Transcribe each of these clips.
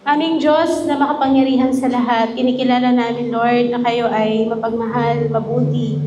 Aming Diyos na makapangyarihan sa lahat, kinikilala namin, Lord, na kayo ay mapagmahal, mabuti,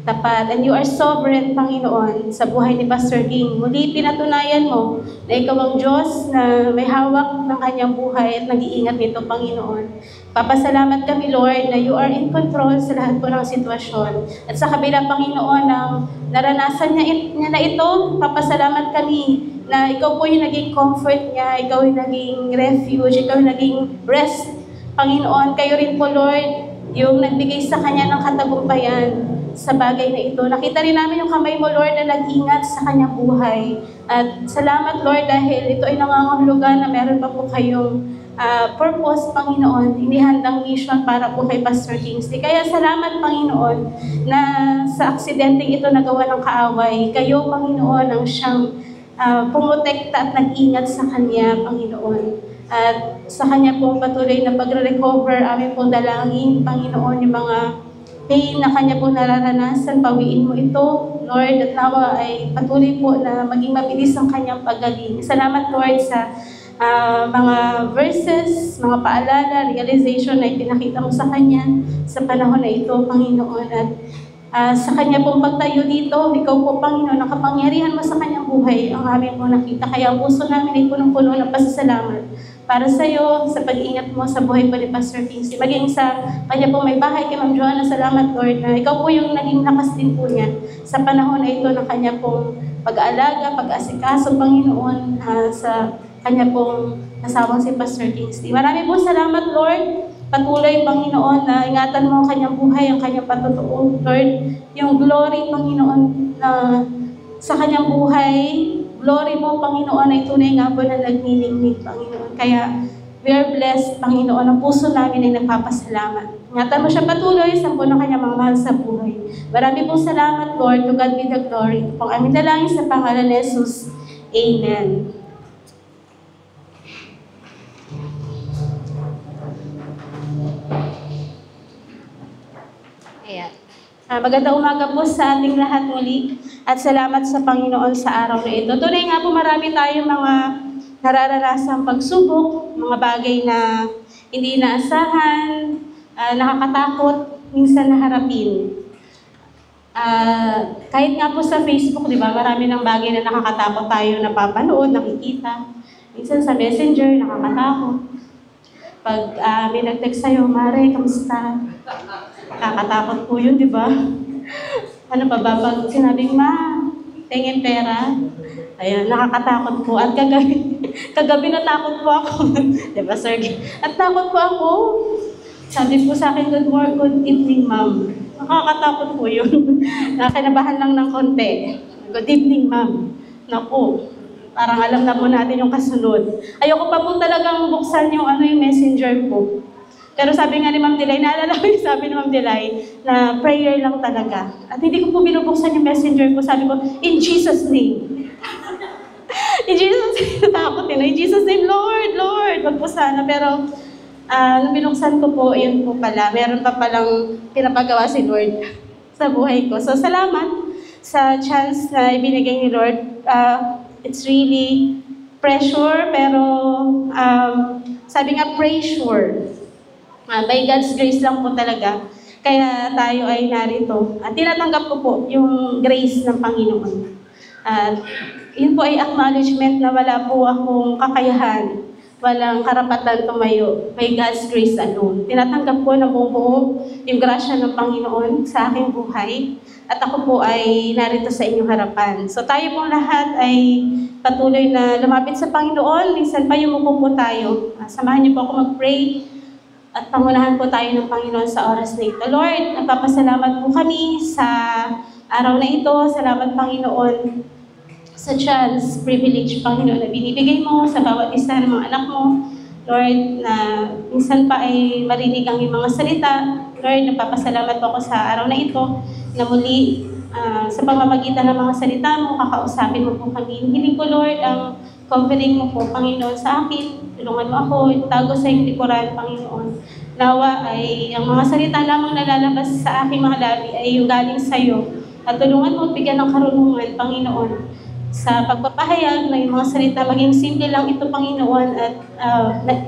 tapat, and you are sovereign, Panginoon, sa buhay ni Pastor King. Muli pinatunayan mo na ikaw ang Diyos na may hawak ng kanyang buhay at nag-iingat nito, Panginoon. Papasalamat kami, Lord, na you are in control sa lahat po ng sitwasyon. At sa kabila, Panginoon, ng naranasan niya na ito, papasalamat kami na ikaw po yung naging comfort niya, ikaw yung naging refuge, ikaw yung naging rest. Panginoon, kayo rin po, Lord, yung nagbigay sa kanya ng katagumpayan sa bagay na ito. Nakita rin namin yung kamay mo, Lord, na nag-ingat sa kanyang buhay. At salamat, Lord, dahil ito ay nangangahulugan na meron pa po kayong purpose, Panginoon, inihandang mission para po kay Pastor Kingsley. Kaya salamat, Panginoon, na sa aksidenteng ito nagawa ng kaaway, kayo, Panginoon, ang siyang pumotekta at nag-ingat sa kanya, Panginoon. At sa kanya pong patuloy na pagre-recover, aming pong dalangin, Panginoon, yung mga pain na kanya pong nararanasan, pawiin mo ito, Lord, at nawa ay patuloy po na maging mabilis ang kanyang paggaling. Salamat, Lord, sa mga verses, mga paalala, realization na ipinakita mo sa kanya sa panahon na ito, Panginoon. At sa kanya pong pagtayo dito, ikaw po, Panginoon, ang kapangyarihan mo sa kanyang buhay, ang aming po nakita. Kaya ang puso namin ay punong-puno ng pasasalamat para sa iyo, sa pag-iingat mo sa buhay po ni Pastor Kingsley. Maging sa kanya po may bahay kay Ma'am Joanna, salamat, Lord, na ikaw po yung naging lakas din po niya sa panahon na ito ng kanya pong pag-aalaga, pag-asikaso, Panginoon, sa kanya pong asawang si Pastor Kingsley. Marami po salamat, Lord. Patuloy, Panginoon, na ingatan mo ang kanyang buhay, ang kanyang patutuo, Lord. Yung glory, Panginoon, na sa kanyang buhay, glory mo, Panginoon, ay tunay nga po na nagniningnig, Panginoon. Kaya, we are blessed, Panginoon. Ang puso namin ay nagpapasalamat. Ingatan mo siya patuloy sa po ng kanyang mga mahal sa buhay. Marami pong salamat, Lord. To God be the glory. Ito pong aming dalangin sa pangalan ni Jesus. Amen. Magandang umaga po sa ating lahat muli at salamat sa Panginoon sa araw na ito. Tunay nga po marami tayong mga narararasang pagsubok, mga bagay na hindi inaasahan, nakakatakot, minsan naharapin. Kahit nga po sa Facebook, di ba, marami ng bagay na nakakatakot tayo napapanood, nakikita. Minsan sa Messenger, nakakatakot. Pag may nag-text sa'yo, Mare, kamusta? Nakakatakot po yun, di ba? Ano pa ba? Pag sinabing, Ma, tingin pera. Ayun, nakakatakot po. At kagabi natakot po ako. Di ba, sir? At takot po ako. Sabi po sa akin, good evening, ma'am. Nakakatakot po yun. Nakinabahan lang ng konti. Good evening, ma'am. Naku, parang alam na po natin yung kasunod. Ayoko pa po talagang buksan yung messenger po. Pero sabi nga ni Ma'am Delay, naalala ko yung sabi ni Ma'am Delay na prayer lang talaga. At hindi ko po binubuksan yung messenger ko. Sabi ko, in Jesus' name. In Jesus' name, natakot yun. In Jesus' name, Lord, Lord. Wag po sana. Pero nung binuksan ko po, yun po pala. Meron pa palang pinapagawa si Lord sa buhay ko. So salamat sa chance na ibinigay ni Lord. It's really pressure, pero sabi nga, pray sure. By God's grace lang po talaga. Kaya tayo ay narito. At tinatanggap ko po yung grace ng Panginoon. At yun po ay acknowledgement na wala po akong kakayahan. Walang karapatan tumayo. By God's grace alone. Tinatanggap ko na buo yung grasya ng Panginoon sa aking buhay. At ako po ay narito sa inyong harapan. So tayo pong lahat ay patuloy na lumapit sa Panginoon. Minsan pa yumuko po tayo. Samahan niyo po ako mag-pray. At pangunahan po tayo ng Panginoon sa oras na ito. Lord, nagpapasalamat po kami sa araw na ito. Salamat, Panginoon, sa chance, privilege, Panginoon, na binibigay mo sa bawat isa ng mga anak mo. Lord, na minsan pa ay marinig ang iyong mga salita. Lord, nagpapasalamat po ako sa araw na ito na muli sa pamamagitan ng mga salita mo, kakausapin mo po kami. Hiling ko, Lord, ang covering mo po, Panginoon, sa akin. Tulungan mo ako, itago sa iyong likuran, Panginoon. Nawa ay ang mga salita lamang nalalabas sa aking mga labi ay yung galing sa iyo. At tulungan mo, bigyan ng karunungan, Panginoon, sa pagpapahayag ng mga salita. Maging simple lang ito, Panginoon, at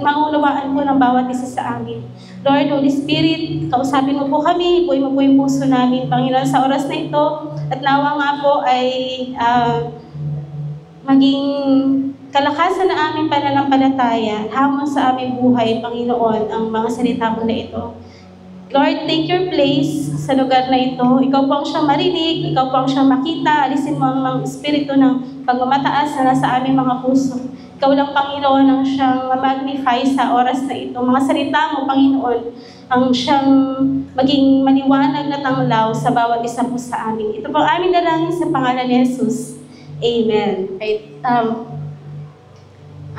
maunawaan po ng bawat isa sa amin. Lord, Holy Spirit, kausapin mo po kami, ipuin mo po yung puso namin, Panginoon, sa oras na ito. At nawa nga po ay maging kalakasan na aming pananampalataya, hamon sa aming buhay, Panginoon, ang mga salita mo na ito. Lord, take your place sa lugar na ito. Ikaw po ang siyang marinig, ikaw po ang siyang makita. Alisin mo ang mga espiritu ng pagmamataas na nasa aming mga puso. Ikaw lang, Panginoon, ang siyang magnify sa oras na ito. Mga salita mo, Panginoon, ang siyang maging maliwanag na tanglaw sa bawat isa po sa amin. Ito po ang aming dalangin sa pangalan ni Jesus. Amen. Right.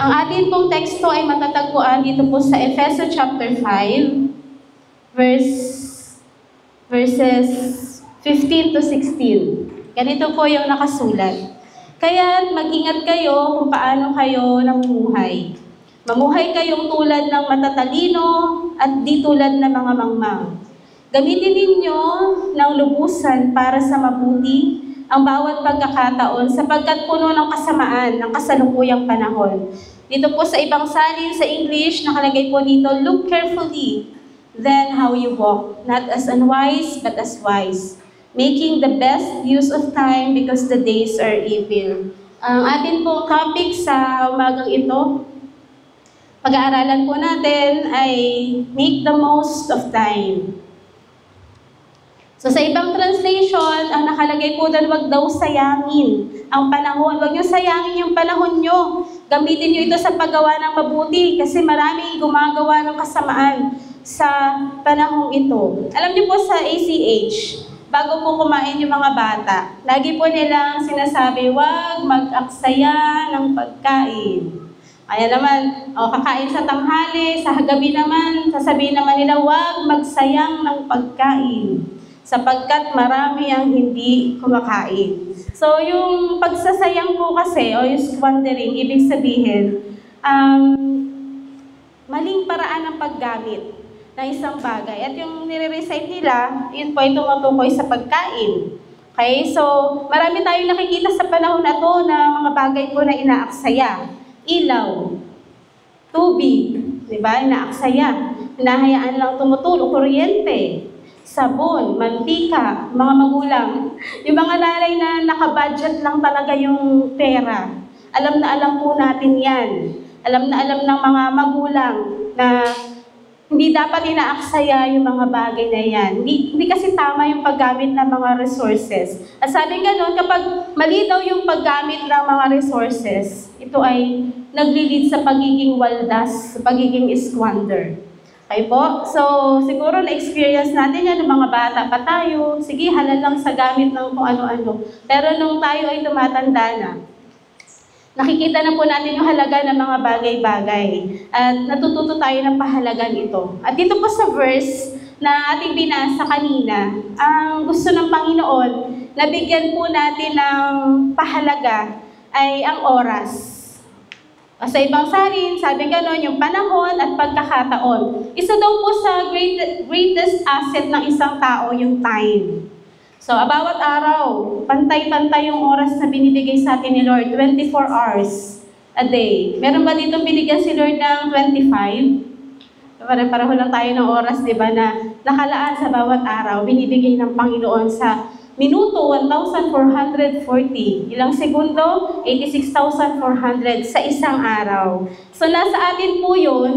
Ang atin pong teksto ay matatagpuan dito po sa Efeso chapter 5. Verses 15 to 16. Ganito po yung nakasulat. Kaya mag-ingat kayo kung paano kayo namumuhay. Mamuhay kayong tulad ng matatalino at di tulad ng mga mangmang. Gamitin ninyo ng lubusan para sa mabuti ang bawat pagkakataon sapagkat puno ng kasamaan ng kasalukuyang panahon. Dito po sa ibang salin sa English, nakalagay po dito, look carefully then how you walk, not as unwise, but as wise, making the best use of time because the days are evil. Ang atin po topic sa umagang ito, pag-aaralan po natin ay make the most of time. So sa ibang translation, ang nakalagay po doon, wag daw sayangin ang panahon. Wag nyo sayangin yung panahon nyo. Gamitin nyo ito sa paggawa ng mabuti kasi maraming gumagawa ng kasamaan sa panahong ito. Alam niyo po sa ACH, bago po kumain yung mga bata, lagi po nilang sinasabi, huwag mag-aksaya ng pagkain. Kaya naman, kakain sa tanghali, sa gabi naman, sasabihin naman nila, huwag magsayang ng pagkain sapagkat marami ang hindi kumakain. So yung pagsasayang po kasi, o yung squandering, ibig sabihin, maling paraan ng paggamit ng isang bagay. At yung nire-recite nila, yun po ay tumutukoy sa pagkain. Okay? So, marami tayong nakikita sa panahon na to na mga bagay po na inaaksaya. Ilaw, tubig, di ba? Inaaksaya. Hinahayaan lang tumutulong, kuryente, sabon, mantika, mga magulang. Yung mga nanay na nakabudget lang talaga yung pera. Alam na alam po natin yan. Alam na alam ng mga magulang na hindi dapat inaaksaya yung mga bagay na yan. Hindi kasi tama yung paggamit ng mga resources. At sabi nga noon, kapag mali daw yung paggamit ng mga resources, ito ay naglilid sa pagiging waldas, sa pagiging squander. Okay po? So, siguro na-experience natin yan ng mga bata pa tayo. Sige, halal lang sa gamit ng kung ano-ano. Pero nung tayo ay tumatanda na, nakikita na po natin yung halaga ng mga bagay-bagay. At natututo tayo ng pahalagan ito. At dito po sa verse na ating binasa kanina, ang gusto ng Panginoon na bigyan po natin ng pahalaga ay ang oras. Sa ibang salin, sabi gano'n, yung panahon at pagkakataon. Isa daw po sa greatest asset ng isang tao, yung time. So, bawat araw, pantay-pantay yung oras na binibigay sa atin ni Lord, 24 hours a day. Meron ba dito binigyan si Lord ng 25? Pare-pareho lang tayo ng oras, di ba, na nakalaan sa bawat araw, binibigay ng Panginoon sa minuto, 1,440. Ilang segundo? 86,400 sa isang araw. So, nasa atin po yun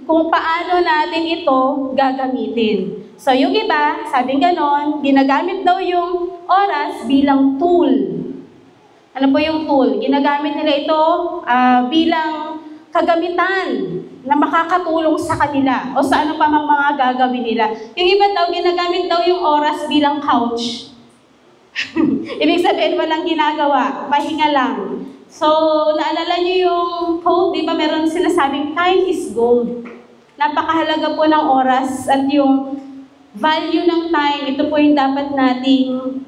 kung paano natin ito gagamitin. So, yung iba, sabing ganon, ginagamit daw yung oras bilang tool. Ano po yung tool? Ginagamit nila ito bilang kagamitan na makakatulong sa kanila o sa ano pa mang mga gagawin nila. Yung iba daw, ginagamit daw yung oras bilang couch. Ibig sabihin, walang ginagawa, pahinga lang. So, naalala niyo yung quote, di ba meron sinasabing, time is gold. Napakahalaga po ng oras at yung value ng time, ito po yung dapat nating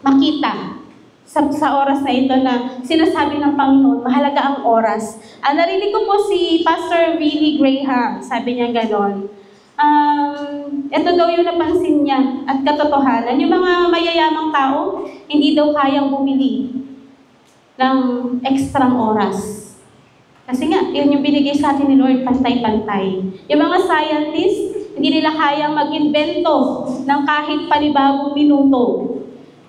makita sa oras na ito na sinasabi ng Panginoon, mahalaga ang oras. Narinig ko po si Pastor Billy Graham, sabi niya ganon. Ito daw yung napansin niya at katotohanan. Yung mga mayayamang tao, hindi daw kayang bumili ng ekstrang oras. Kasi nga, yun yung binigay sa atin ni Lord, pantay-pantay. Yung mga scientists, hindi nila kayang mag-invento ng kahit panibagong minuto.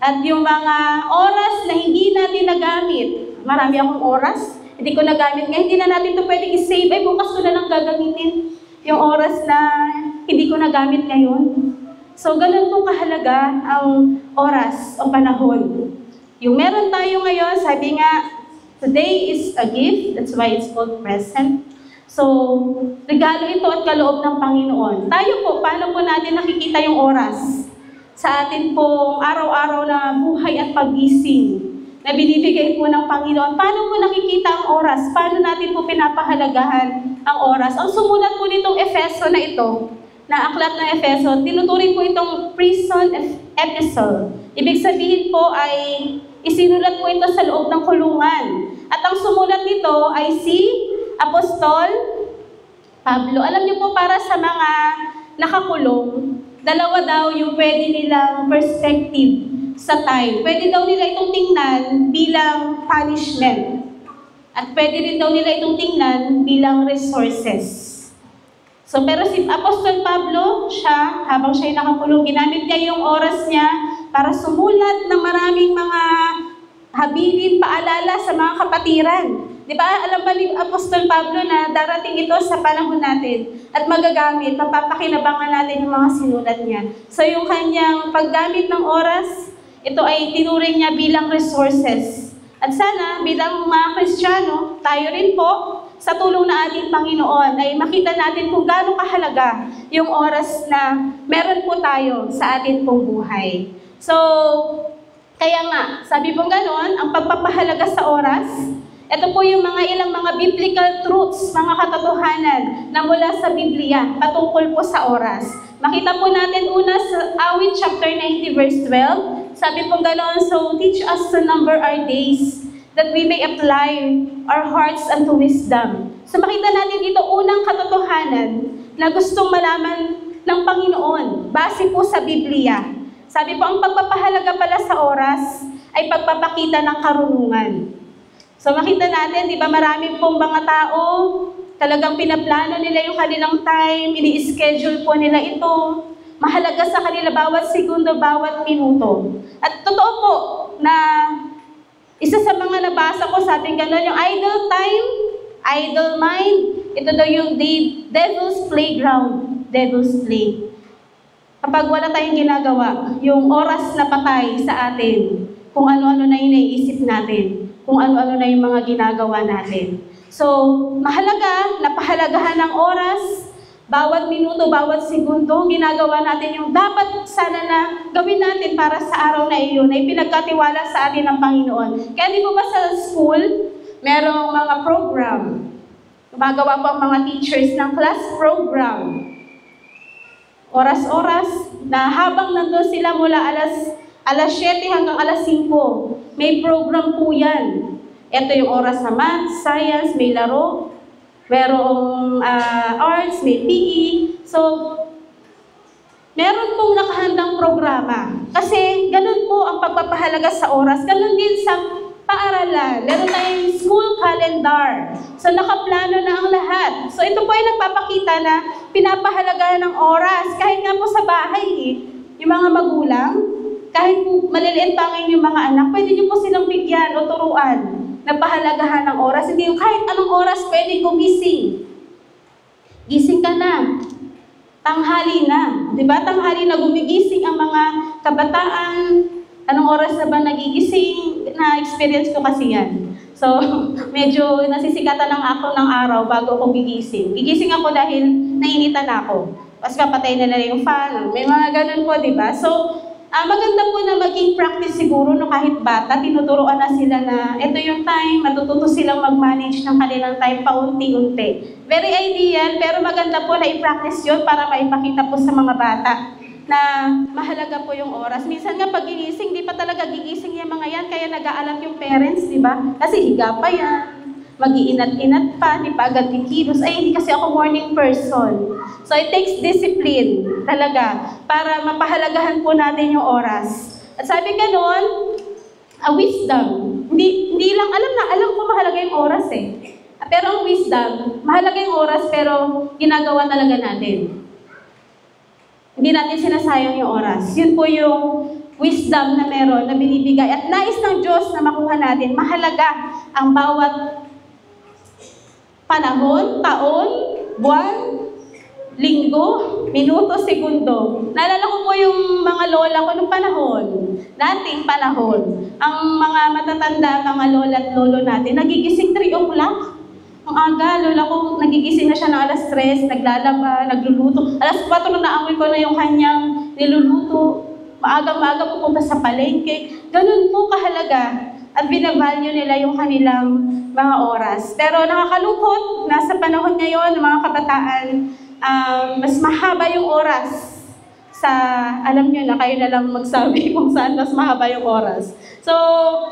At yung mga oras na hindi natin nagamit, marami akong oras, hindi ko nagamit nga, hindi na natin ito pwedeng i-save, ay bukas ko na lang gagamitin yung oras na hindi ko nagamit ngayon. So, ganun po kahalaga ang oras o panahon. Yung meron tayo ngayon, sabi nga, today is a gift, that's why it's called present. So, regalo ito at kaloob ng Panginoon. Tayo po, paano po natin nakikita yung oras? Sa atin pong araw-araw na buhay at paggising na binibigay po ng Panginoon. Paano po nakikita ang oras? Paano natin po pinapahalagahan ang oras? Ang sumulat po nitong Efeso na ito, na aklat ng Efeso, tinuturing po itong prison epistle. Ibig sabihin po ay isinulat po ito sa loob ng kulungan. At ang sumulat nito ay si Apostol Pablo. Alam niyo po, para sa mga nakakulong, dalawa daw yung pwede nilang perspective sa time. Pwede daw nila itong tingnan bilang punishment. At pwede rin daw nila itong tingnan bilang resources. So, pero si Apostol Pablo, habang siya'y nakakulong, ginamit niya yung oras niya para sumulat ng maraming mga habilin, paalala sa mga kapatiran. Di ba, alam ba ni Apostol Pablo na darating ito sa panahon natin at magagamit, mapapakinabangan natin yung mga sinulat niya. So, yung kanyang paggamit ng oras, ito ay tinuring niya bilang resources. At sana, bilang mga Kristiyano, tayo rin po, sa tulong na ating Panginoon, ay makita natin kung gaano kahalaga yung oras na meron po tayo sa ating pong buhay. So, kaya nga, sabi pong gano'n, ang pagpapahalaga sa oras, ito po yung ilang mga biblical truths, mga katotohanan na mula sa Biblia, patungkol po sa oras. Makita po natin una sa Awit chapter 90 verse 12, sabi pong gano'n, so teach us to number our days, that we may apply our hearts unto wisdom. So makita natin dito unang katotohanan na gustong malaman ng Panginoon, base po sa Biblia. Sabi po, ang pagpapahalaga pala sa oras ay pagpapakita ng karunungan. So makita natin, di ba, marami pong mga tao, talagang pinaplano nila yung kanilang time, ini-schedule po nila ito. Mahalaga sa kanila bawat segundo, bawat minuto. At totoo po na isa sa mga nabasa ko, sabi gano'n, yung idle time, idle mind, ito daw yung devil's playground, devil's play. Kapag wala tayong ginagawa, yung oras na patay sa atin, kung ano-ano na yung naiisip natin, kung ano-ano na yung mga ginagawa natin. So, mahalaga, napahalagahan ng oras, bawat minuto, bawat segundo, ginagawa natin yung dapat sana na gawin natin para sa araw na iyon ay pinagkatiwala sa atin ng Panginoon. Kaya di po ba sa school, merong mga program. Gumagawa po ang mga teachers ng class program. Oras-oras na habang nandun sila mula alas 7 hanggang alas 5, may program po yan. Ito yung oras sa math, science, may laro, merong arts, may PE. So, meron pong nakahandang programa. Kasi ganun po ang pagpapahalaga sa oras. Ganun din sa paaralan. Meron tayong school calendar. So, nakaplano na ang lahat. So, ito po ay nagpapakita na pinapahalagahan ng oras. Kahit nga po sa bahay, yung mga magulang, kahit po maliliit pa ngayon yung mga anak, pwede nyo po silang bigyan o turuan na pahalagahan ng oras. Hindi yung kahit anong oras pwede gumising. Gising ka na. Tanghali na. Diba? Tanghali na gumigising ang mga kabataan. Anong oras na ba nagigising? Na-experience ko kasi yan. So, medyo nasisikatan ng ako ng araw bago ako gigising. Gigising ako dahil nainitan ako. Tapos kapatay na yung fan. May mga ganun po, diba? So, maganda po na maging practice siguro no, kahit bata, tinuturoan na sila na ito yung time, matututo silang mag-manage ng kanilang time paunti-unti. Very ideal, pero maganda po na i-practice yun para maipakita po sa mga bata na mahalaga po yung oras. Minsan nga pag gigising, di pa talaga gigising yung mga yan, kaya nag-aalat yung parents, di ba? Kasi higa pa yan, mag-iinat-inat pa, di pa agad kikilos. Ay, hindi kasi ako morning person. So, it takes discipline talaga para mapahalagahan po natin yung oras. At sabi ganun, wisdom. Hindi lang, alam ko mahalaga yung oras eh. Pero ang wisdom, mahalaga yung oras pero ginagawa talaga natin. Hindi natin sinasayang yung oras. Yun po yung wisdom na meron, na binibigay. At nais ng Diyos na makuha natin, mahalaga ang bawat panahon, taon, buwan, linggo, minuto, segundo. Naalala ko po yung mga lola ko nung panahon, dating panahon. Ang mga matatanda, mga lola at lolo natin, nagigising 3 o'clock. Ang aga, lola ko, nagigising na siya ng alas 3, naglalaba, nagluluto. Alas 4 na naamoy ko na yung kanyang niluluto. Maaga-maaga pupunta sa palengke. Ganun po kahalaga at binavalue nila yung kanilang mga oras. Pero nakakalungkot, nasa panahon ngayon ng mga kabataan, mas mahaba yung oras sa, alam nyo na, kayo na lang magsabi kung saan mas mahaba yung oras. So,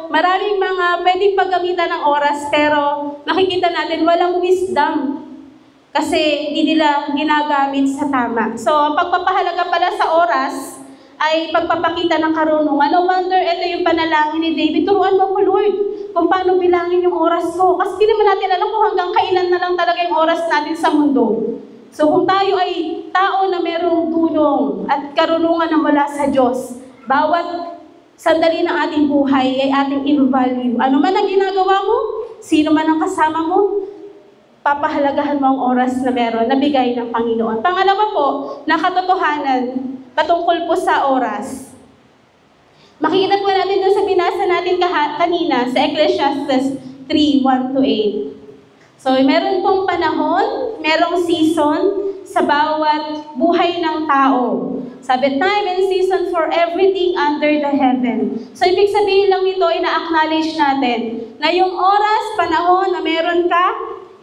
maraming mga pwedeng paggamitan ng oras, pero nakikita natin walang wisdom kasi hindi nila ginagamit sa tama. So, ang pagpapahalaga pala sa oras ay pagpapakita ng karunungan. No wonder, ito yung panalangin ni David, turuan mo ko, Lord, kung paano bilangin yung oras ko. Kasi hindi naman natin alam kung hanggang kailan na lang talaga yung oras natin sa mundo. So kung tayo ay tao na merong tulong at karunungan na mula sa Diyos, bawat sandali ng ating buhay ay ating i-value. Ano man ang ginagawa mo, sino man ang kasama mo, papahalagahan mo ang oras na meron, na bigay ng Panginoon. Pangalawa po, nakatotohanan, patungkol po sa oras. Makikita po natin doon sa binasa natin kanina, sa Ecclesiastes 3:1-8. So, meron pong panahon, merong season sa bawat buhay ng tao. Sabi, time and season for everything under the heaven. So, ibig sabihin lang nito, ina-acknowledge natin na yung oras, panahon na meron ka,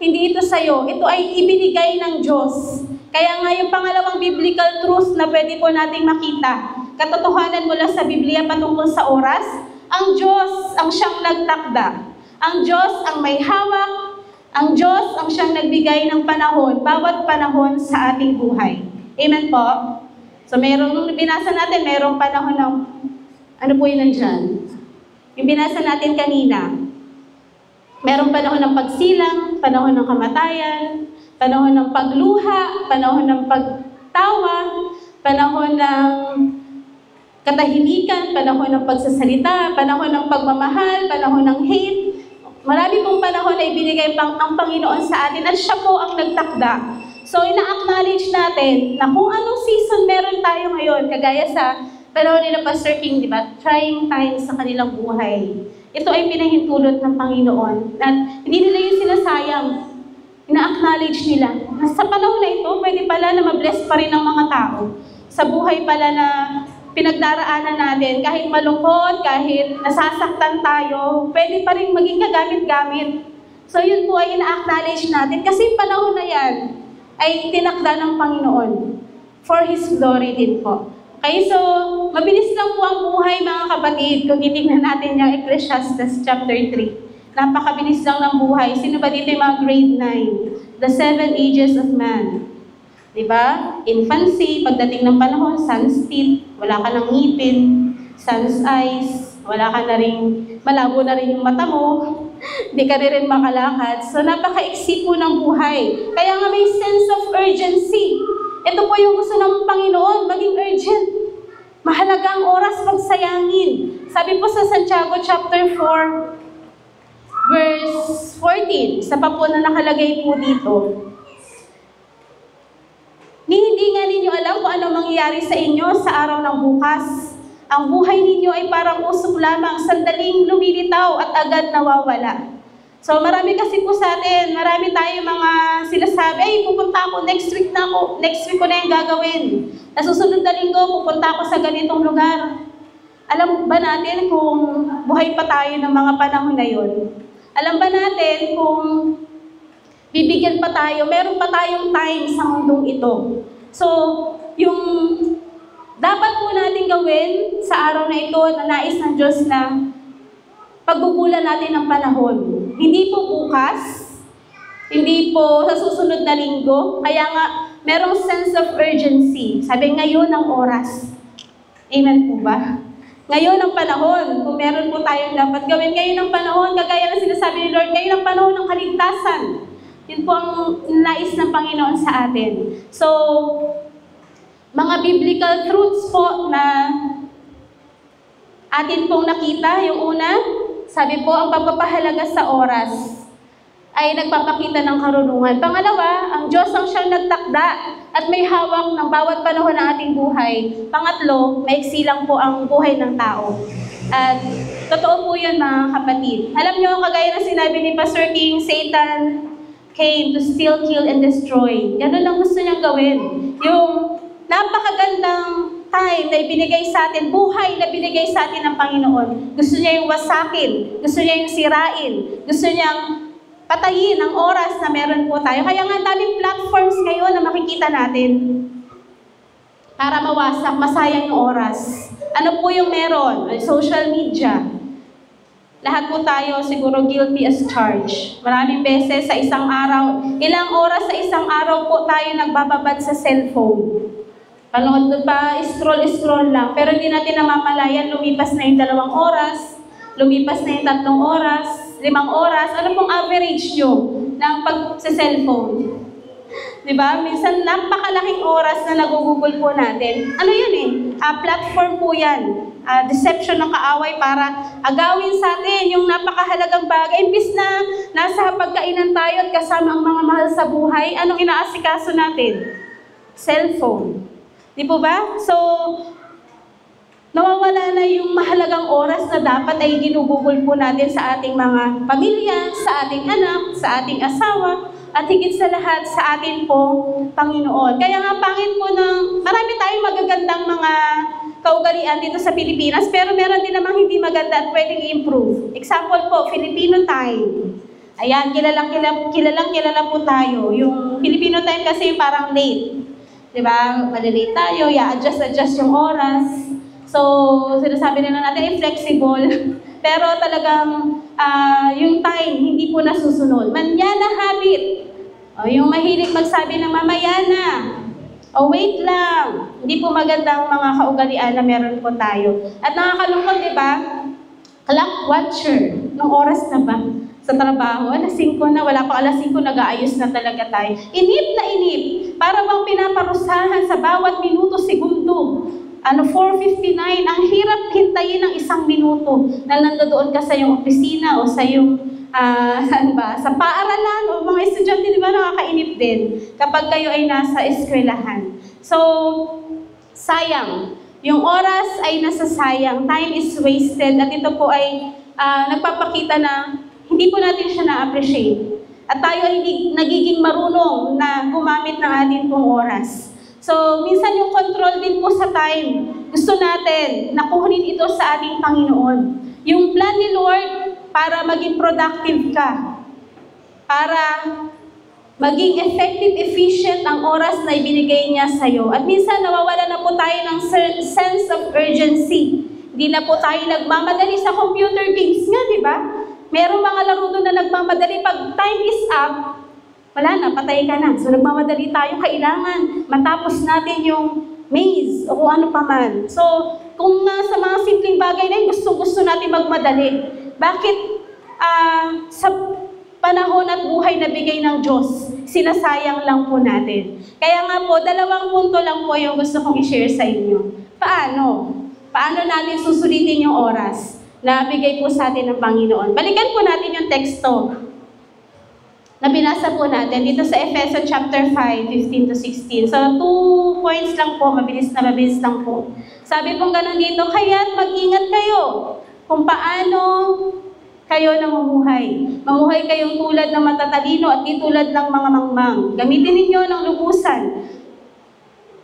hindi ito sa'yo. Ito ay ibinigay ng Diyos. Kaya nga yung pangalawang biblical truth na pwede po nating makita, katotohanan mula sa Biblia patungkol sa oras, ang Diyos ang siyang nagtakda. Ang Diyos ang may hawak, ang Diyos ang siyang nagbigay ng panahon, bawat panahon sa ating buhay. Amen po? So nung binasa natin, merong panahon ng, ano po yun nandyan? Yung binasa natin kanina, merong panahon ng pagsilang, panahon ng kamatayan, panahon ng pagluha, panahon ng pagtawa, panahon ng katahimikan, panahon ng pagsasalita, panahon ng pagmamahal, panahon ng hate. Marami pong panahon na ibinigay ang Panginoon sa atin at siya po ang nagtakda. So, ina-acknowledge natin na kung anong season meron tayo ngayon, kagaya sa panahon nila Pastor King, di ba? Trying times sa kanilang buhay. Ito ay pinahintulot ng Panginoon. At hindi nila yung sinasayang. Ina-acknowledge nila na sa panahon na ito, pwede pala na mabless pa rin ang mga tao. Sa buhay pala na pinagdaraanan natin, kahit malungkot, kahit nasasaktan tayo, pwede pa rin maging kagamit-gamit. So yun po ay ina-acknowledge natin kasi panahon na yan ay tinakda ng Panginoon for His glory din po. Okay, so mabilis lang po ang buhay mga kapatid kung titignan natin yung Ecclesiastes chapter 3. Napakabilis lang ng buhay. Sino ba dito yung mga grade 9? The 7 ages of man. Diba? Infancy, pagdating ng panahon, sun's teeth, wala ka ng ngipin, sun's eyes, wala ka na rin, malabo na rin yung mata mo, hindi ka rin makalakad. So napaka-iksi po ng buhay. Kaya nga may sense of urgency. Ito po yung gusto ng Panginoon, maging urgent. Mahalaga ang oras pagsayangin. Sabi po sa Santiago chapter 4, verse 14, isa pa po na nakalagay po dito. Hindi nga ninyo alam kung ano mangyayari sa inyo sa araw ng bukas. Ang buhay ninyo ay parang usok lamang, sandaling lumilitaw at agad nawawala. So marami kasi po sa atin, marami tayo mga sinasabi, ay pupunta ako, next week ko na yung gagawin. Nasusunod na linggo, pupunta ako sa ganitong lugar. Alam ba natin kung buhay pa tayo ng mga panahon na yun? Alam ba natin kung bibigyan pa tayo, meron pa tayong time sa mundong ito. So, yung dapat po natin gawin sa araw na ito na nais ng Diyos na paggugulan natin ng panahon. Hindi po bukas, hindi po sa susunod na linggo, kaya nga merong sense of urgency. Sabi ngayon ang oras. Amen po ba? Ngayon ang panahon, kung meron po tayong dapat gawin, ngayon ang panahon, kagaya ng sinasabi ni Lord, ngayon ang panahon ng kaligtasan. Yun po ang nais ng Panginoon sa atin. So, mga biblical truths po na atin pong nakita. Yung una, sabi po, ang pagpapahalaga sa oras ay nagpapakita ng karunungan. Pangalawa, ang Diyos ang siyang nagtakda at may hawak ng bawat panahon ng ating buhay. Pangatlo, maiksi lang po ang buhay ng tao. At totoo po yun, mga kapatid. Alam nyo, kagaya na sinabi ni Pastor King, Satan came to steal, kill, and destroy. Ganun lang gusto niyang gawin. Yung napakagandang time na ibinigay sa atin, buhay na binigay sa atin ng Panginoon. Gusto niya yung wasakin, gusto niya yung sirain, gusto niyang patayin ang oras na meron po tayo. Kaya nga daming platforms ngayon na makikita natin para mawasak, masayang yung oras. Ano po yung meron? Social media. Lahat po tayo siguro guilty as charged. Maraming beses sa isang araw, ilang oras sa isang araw po tayo nagbababad sa cellphone. Panood pa, scroll lang. Pero hindi natin namamalayan, lumipas na yung 2 oras, lumipas na yung 3 oras, 5 oras. Ano pong average nyo ng pag-cellphone? Diba? Minsan, napakalaking oras na nagugugol po natin. Ano yun eh? Platform po yan. Deception ng kaaway para agawin sa atin yung napakahalagang bagay. Imbis na nasa pagkainan tayo at kasama ang mga mahal sa buhay, anong inaasikaso natin? Cellphone. Di po ba? So, nawawala na yung mahalagang oras na dapat ay ginugugol po natin sa ating mga pamilya, sa ating anak, sa ating asawa, at higit sa lahat sa atin pong Panginoon. Kaya nga pangit po ng marami tayong magagandang mga kaugalian dito sa Pilipinas, pero meron din namang hindi maganda at pwedeng i-improve. Example po, Filipino time. Ayan, kilala po tayo. Yung Filipino time kasi yung parang late. Diba? Malilate tayo, adjust yung oras. So, sinasabi nila natin, flexible. Pero talagang yung time, hindi po nasusunod. Manyana habit. O, yung mahilig magsabi ng mamaya na. O, wait lang. Hindi po magandang mga kaugalian na meron po tayo. At nakakalungkot, di ba? Clock watcher. Nung oras na ba? Sa trabaho, 5:00 na, wala pa 5:00, nag-aayos na talaga tayo. Inip na inip. Para bang pinaparusahan sa bawat minuto, segundo. 4:59, ang hirap hintayin ng 1 minuto na nandoon ka sa iyong opisina o sa iyong, saan ba? Sa paaralan o mga estudyante, di ba, nakakainip din kapag kayo ay nasa eskwelahan. So, sayang. Yung oras ay nasasayang. Time is wasted. At ito po ay nagpapakita na hindi po natin siya na-appreciate. At tayo ay nagiging marunong na gumamit ng ating pong oras. So, minsan yung control din po sa time, gusto natin na kunin ito sa ating Panginoon. Yung plan ni Lord para maging productive ka, para maging effective, efficient ang oras na ibinigay niya sa'yo. At minsan nawawala na po tayo ng sense of urgency. Hindi na po tayo nagmamadali sa computer games nga, di ba? Merong mga laro doon na nagmamadali. Pag time is up, wala na, patay ka na. So, nagmamadali tayo. Kailangan matapos natin yung maze o kung ano pa man. So, kung sa mga simpleng bagay na yun, gusto natin magmadali. Bakit sa panahon at buhay na bigay ng Diyos, sinasayang lang po natin? Kaya nga po, 2 punto lang po yung gusto kong i-share sa inyo. Paano? Paano natin susulitin yung oras na bigay po sa atin ng Panginoon? Balikan po natin yung teksto na binasa po natin dito sa Ephesians chapter 5, 15 to 16. So, 2 points lang po, mabilis lang po. Sabi pong ganun dito, kaya't mag-ingat kayo kung paano kayo namumuhay. Mamuhay kayong tulad ng matatalino at di tulad ng mga mangmang. Gamitin ninyo ng lubusan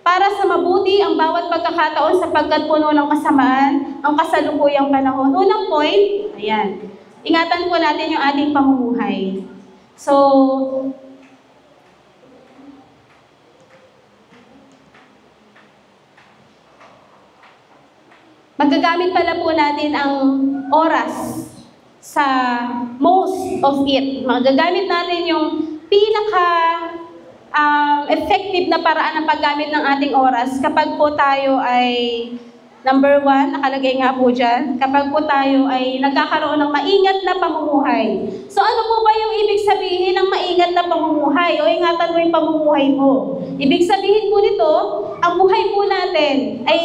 para sa mabuti ang bawat pagkakataon sapagkat puno ng kasamaan ang kasalukuyang panahon. Unang point, ayan, ingatan po natin yung ating pamumuhay. So, magagamit pala po natin ang oras sa most of it. Magagamit natin yung effective na paraan ng paggamit ng ating oras kapag po tayo ay Number 1, nakalagay nga po dyan, kapag po tayo ay nagkakaroon ng maingat na pamumuhay. So ano po ba yung ibig sabihin ng maingat na pamumuhay? O ingatan mo yung pamumuhay mo. Ibig sabihin po nito, ang buhay po natin ay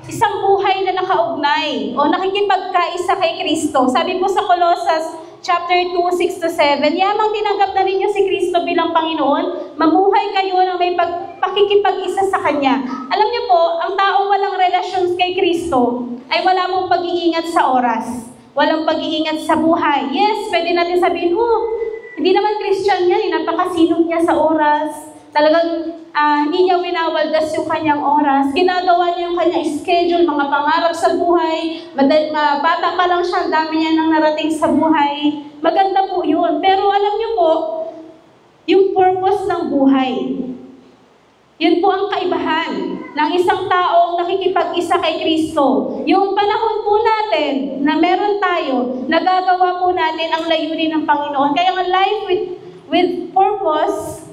isang buhay na nakaugnay o nakikipagkaisa kay Kristo. Sabi po sa Colossus chapter 2, 6-7, yamang tinanggap na ninyo si Kristo bilang Panginoon, mamuhay kayo ng may pakikipag-isa sa Kanya. Alam niyo po, ang taong walang relasyon kay Kristo ay wala mong pag-iingat sa oras. Walang pag-iingat sa buhay. Yes, pwede natin sabihin, hindi naman Christian yan, napakasinop niya sa oras. Talagang hindi niya winawaldas yung kanyang oras. Ginagawa niya yung kanyang schedule, mga pangarap sa buhay. Bata pa lang siya, dami niya nang narating sa buhay. Maganda po yun. Pero alam niyo po, yung purpose ng buhay, yun po ang kaibahan ng isang taong nakikipag-isa kay Kristo. Yung panahon po natin na meron tayo, nagagawa po natin ang layunin ng Panginoon. Kaya ang life with purpose,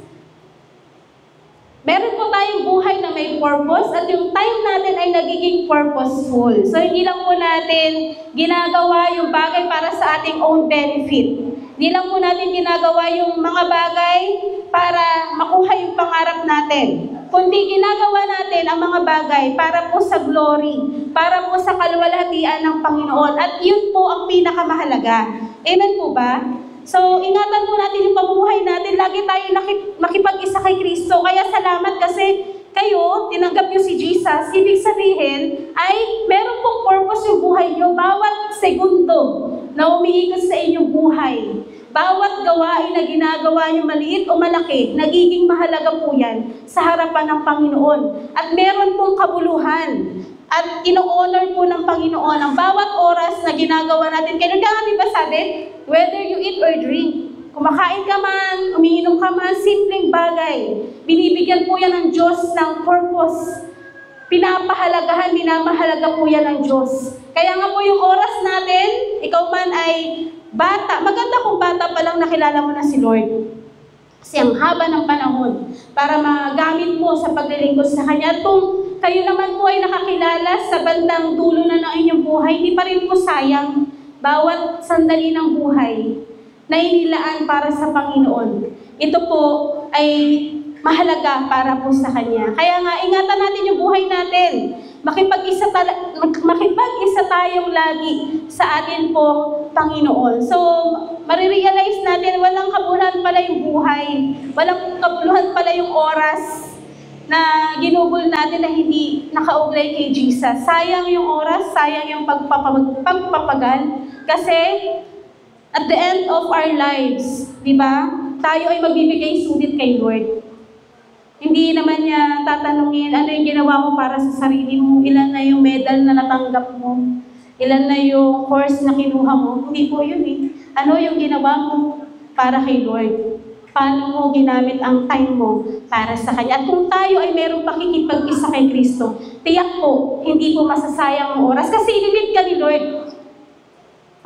meron po tayong buhay na may purpose at yung time natin ay nagiging purposeful. So, hindi lang po natin ginagawa yung bagay para sa ating own benefit. Hindi lang po natin ginagawa yung mga bagay para makuha yung pangarap natin. Kundi ginagawa natin ang mga bagay para po sa glory, para po sa kaluwalhatian ng Panginoon. At yun po ang pinakamahalaga. Amen po ba? So, ingatan po natin yung pamumuhay natin. Lagi tayo makipag-isa kay Kristo. Kaya salamat kasi kayo, tinanggap nyo si Jesus. Ibig sabihin ay meron pong purpose yung buhay nyo. Bawat segundo na umiikot sa inyong buhay, bawat gawain na ginagawa nyo, maliit o malaki, nagiging mahalaga po yan sa harapan ng Panginoon. At meron pong kabuluhan. At ino-honor po ng Panginoon ang bawat oras na ginagawa natin. Kaya nga, di ba sabi, whether you eat or drink, kumakain ka man, umiinom ka man, simpleng bagay. Binibigyan po yan ng Diyos ng purpose. Pinapahalagahan, minamahalaga po yan ng Diyos. Kaya nga po yung oras natin, ikaw man ay bata. Maganda kung bata pa lang nakilala mo na si Lord. Kasi ang haba ng panahon para magamit mo sa paglilingkod sa Kanya. At kung kayo naman po ay nakakilala sa bandang dulo na ng inyong buhay, hindi pa rin po sayang bawat sandali ng buhay na inilaan para sa Panginoon. Ito po ay mahalaga para po sa Kanya. Kaya nga, ingatan natin yung buhay natin. Makipag-isa tayong lagi sa atin pong Panginoon. So, marirealize natin, walang kabuluhan pala yung buhay. Walang kabuluhan pala yung oras na ginugol natin na hindi nakaugnay kay Jesus. Sayang yung oras, sayang yung pagpapagal. Kasi, at the end of our lives, di ba, tayo ay magbibigay sulit kay Lord. Hindi naman niya tatanungin ano yung ginawa mo para sa sarili mo, ilan na yung medal na natanggap mo, ilan na yung course na kinuha mo. Hindi po yun eh. Ano yung ginawa mo para kay Lord? Paano mo ginamit ang time mo para sa Kanya? At kung tayo ay merong pakikipag-isa kay Kristo, tiyak po, hindi po masasayang ang oras kasi inilid ka ni Lord.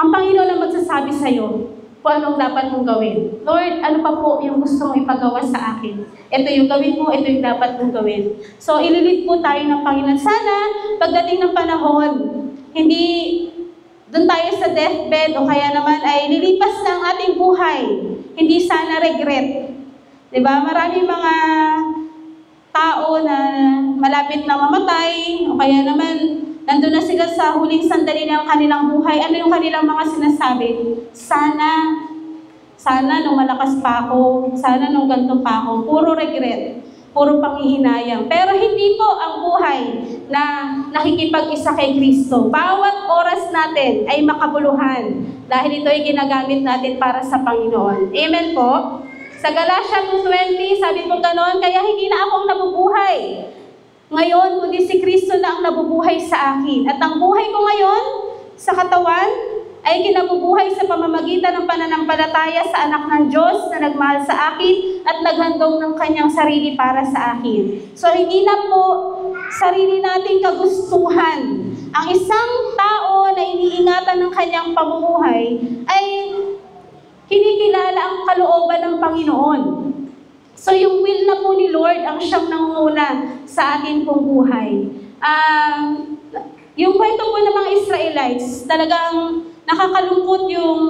Ang Panginoon ang magsasabi sa'yo kung anong dapat mong gawin. Lord, ano pa po yung gusto mong ipagawa sa akin? Ito yung gawin mo, ito yung dapat mong gawin. So, ililid po tayo ng Panginoon. Sana, pagdating ng panahon, hindi doon tayo sa deathbed o kaya naman ay nilipas na ang ating buhay. Hindi sana regret. Diba? Maraming mga tao na malapit na mamatay o kaya naman nandun na sila sa huling sandali ng kanilang buhay. Ano yung kanilang mga sinasabi? Sana nung malakas pa ako, sana nung ganito pa ako. Puro regret, puro panghihinayang. Pero hindi po ang buhay na nakikipag-isa kay Kristo. Bawat oras natin ay makabuluhan dahil ito ay ginagamit natin para sa Panginoon. Amen po? Sa Galatia 2:20, sabi po ganon, kaya hindi na ako ang nabubuhay ngayon, kundi si Kristo na ang nabubuhay sa akin. At ang buhay ko ngayon sa katawan ay kinabubuhay sa pamamagitan ng pananampalataya sa anak ng Diyos na nagmahal sa akin at naghandog ng kanyang sarili para sa akin. So, hindi na po sarili nating kagustuhan. Ang isang tao na iniingatan ng kanyang pamumuhay ay kinikilala ang kalooban ng Panginoon. So, yung will na po ni Lord ang siyang nangunguna sa atin pong buhay. Yung kwento po ng mga Israelites, talagang nakakalungkot yung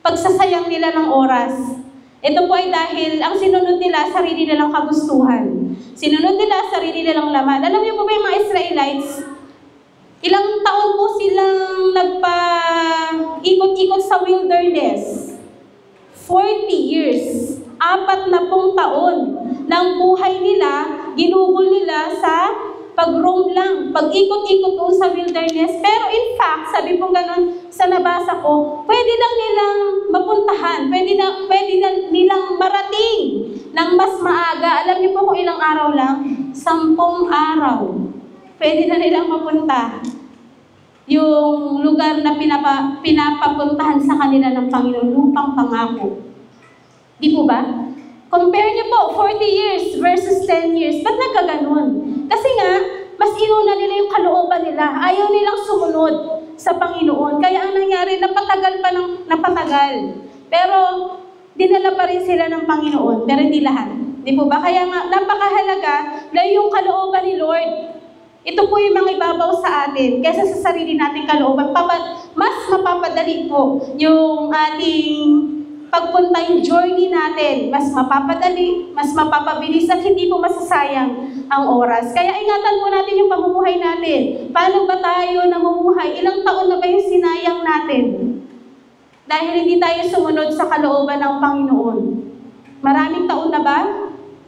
pagsasayang nila ng oras. Ito po ay dahil ang sinunod nila, sarili nilang kagustuhan. Sinunod nila, sarili nilang laman. Alam niyo po ba yung mga Israelites, ilang taon po silang nagpa-ikot-ikot sa wilderness? 40 years. 40 taon ng buhay nila, ginugol nila sa pag-roam lang, pag-ikot-ikot po sa wilderness. Pero in fact, sabi po ganun sa nabasa ko, pwede lang nilang mapuntahan, pwede na nilang marating ng mas maaga. Alam niyo po kung ilang araw lang? 10 araw. Pwede na nilang mapunta yung lugar na pinapapuntahan sa kanila ng Panginoon, lupang pangako. Di po ba? Compare niyo po, 40 years versus 10 years. Ba't nagkaganon? Kasi nga, mas inuna nila yung kalooban nila. Ayaw nilang sumunod sa Panginoon. Kaya ang nangyari, napatagal pa ng napatagal. Pero, dinala pa rin sila ng Panginoon. Pero hindi lahat. Di po ba? Kaya nga, napakahalaga na yung kalooban ni Lord. Ito po yung mga ibabaw sa atin. Kaysa sa sarili nating kalooban. Mas mapapadali po yung ating pagpunta, yung journey natin, mas mapapadali, mas mapapabilis at hindi po masasayang ang oras. Kaya ingatan po natin yung pamumuhay natin. Paano ba tayo namumuhay? Ilang taon na ba yung sinayang natin? Dahil hindi tayo sumunod sa kalooban ng Panginoon. Maraming taon na ba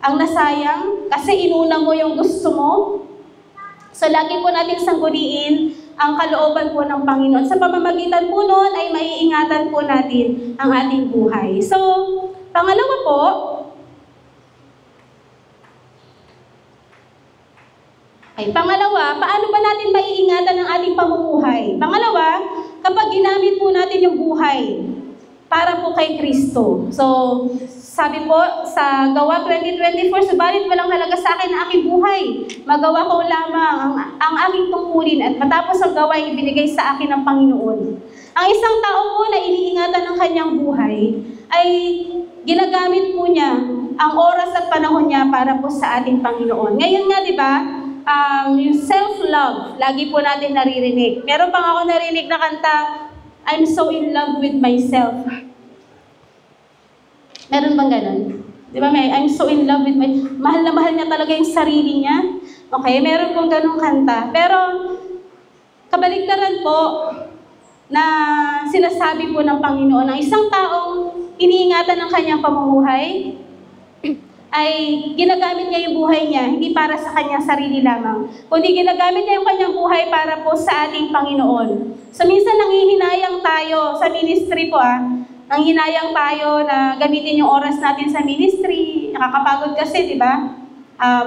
ang nasayang? Kasi inuna mo yung gusto mo? So lagi po natin sangguniin ang kalooban po ng Panginoon. Sa pamamagitan po noon ay maiingatan po natin ang ating buhay. So, pangalawa po, paano ba natin maiingatan ang ating pamumuhay? Pangalawa, kapag ginamit po natin yung buhay para po kay Kristo. So, sabi po sa Gawa 20:24, subalit walang halaga sa akin ang aking buhay. Magawa ko lamang ang aking tungkulin at matapos ang gawain ibinigay sa akin ng Panginoon. Ang isang tao po na iniingatan ng kanyang buhay ay ginagamit po niya ang oras at panahon niya para po sa ating Panginoon. Ngayon nga, di ba, yung self-love, lagi po natin naririnig. Meron pang ako narinig na kanta, I'm so in love with myself. Meron bang ganun? Di ba, I'm so in love with mahal na mahal niya talaga yung sarili niya. Okay, meron pong ganung kanta. Pero, kabaligtaran po na sinasabi po ng Panginoon, ang isang taong iniingatan ng kanyang pamumuhay, ay ginagamit niya yung buhay niya, hindi para sa kanyang sarili lamang, kundi ginagamit niya yung kanyang buhay para po sa ating Panginoon. So, minsan nanghihinayang tayo sa ministry po ang hinayang tayo na gamitin yung oras natin sa ministry. Nakakapagod kasi, di ba?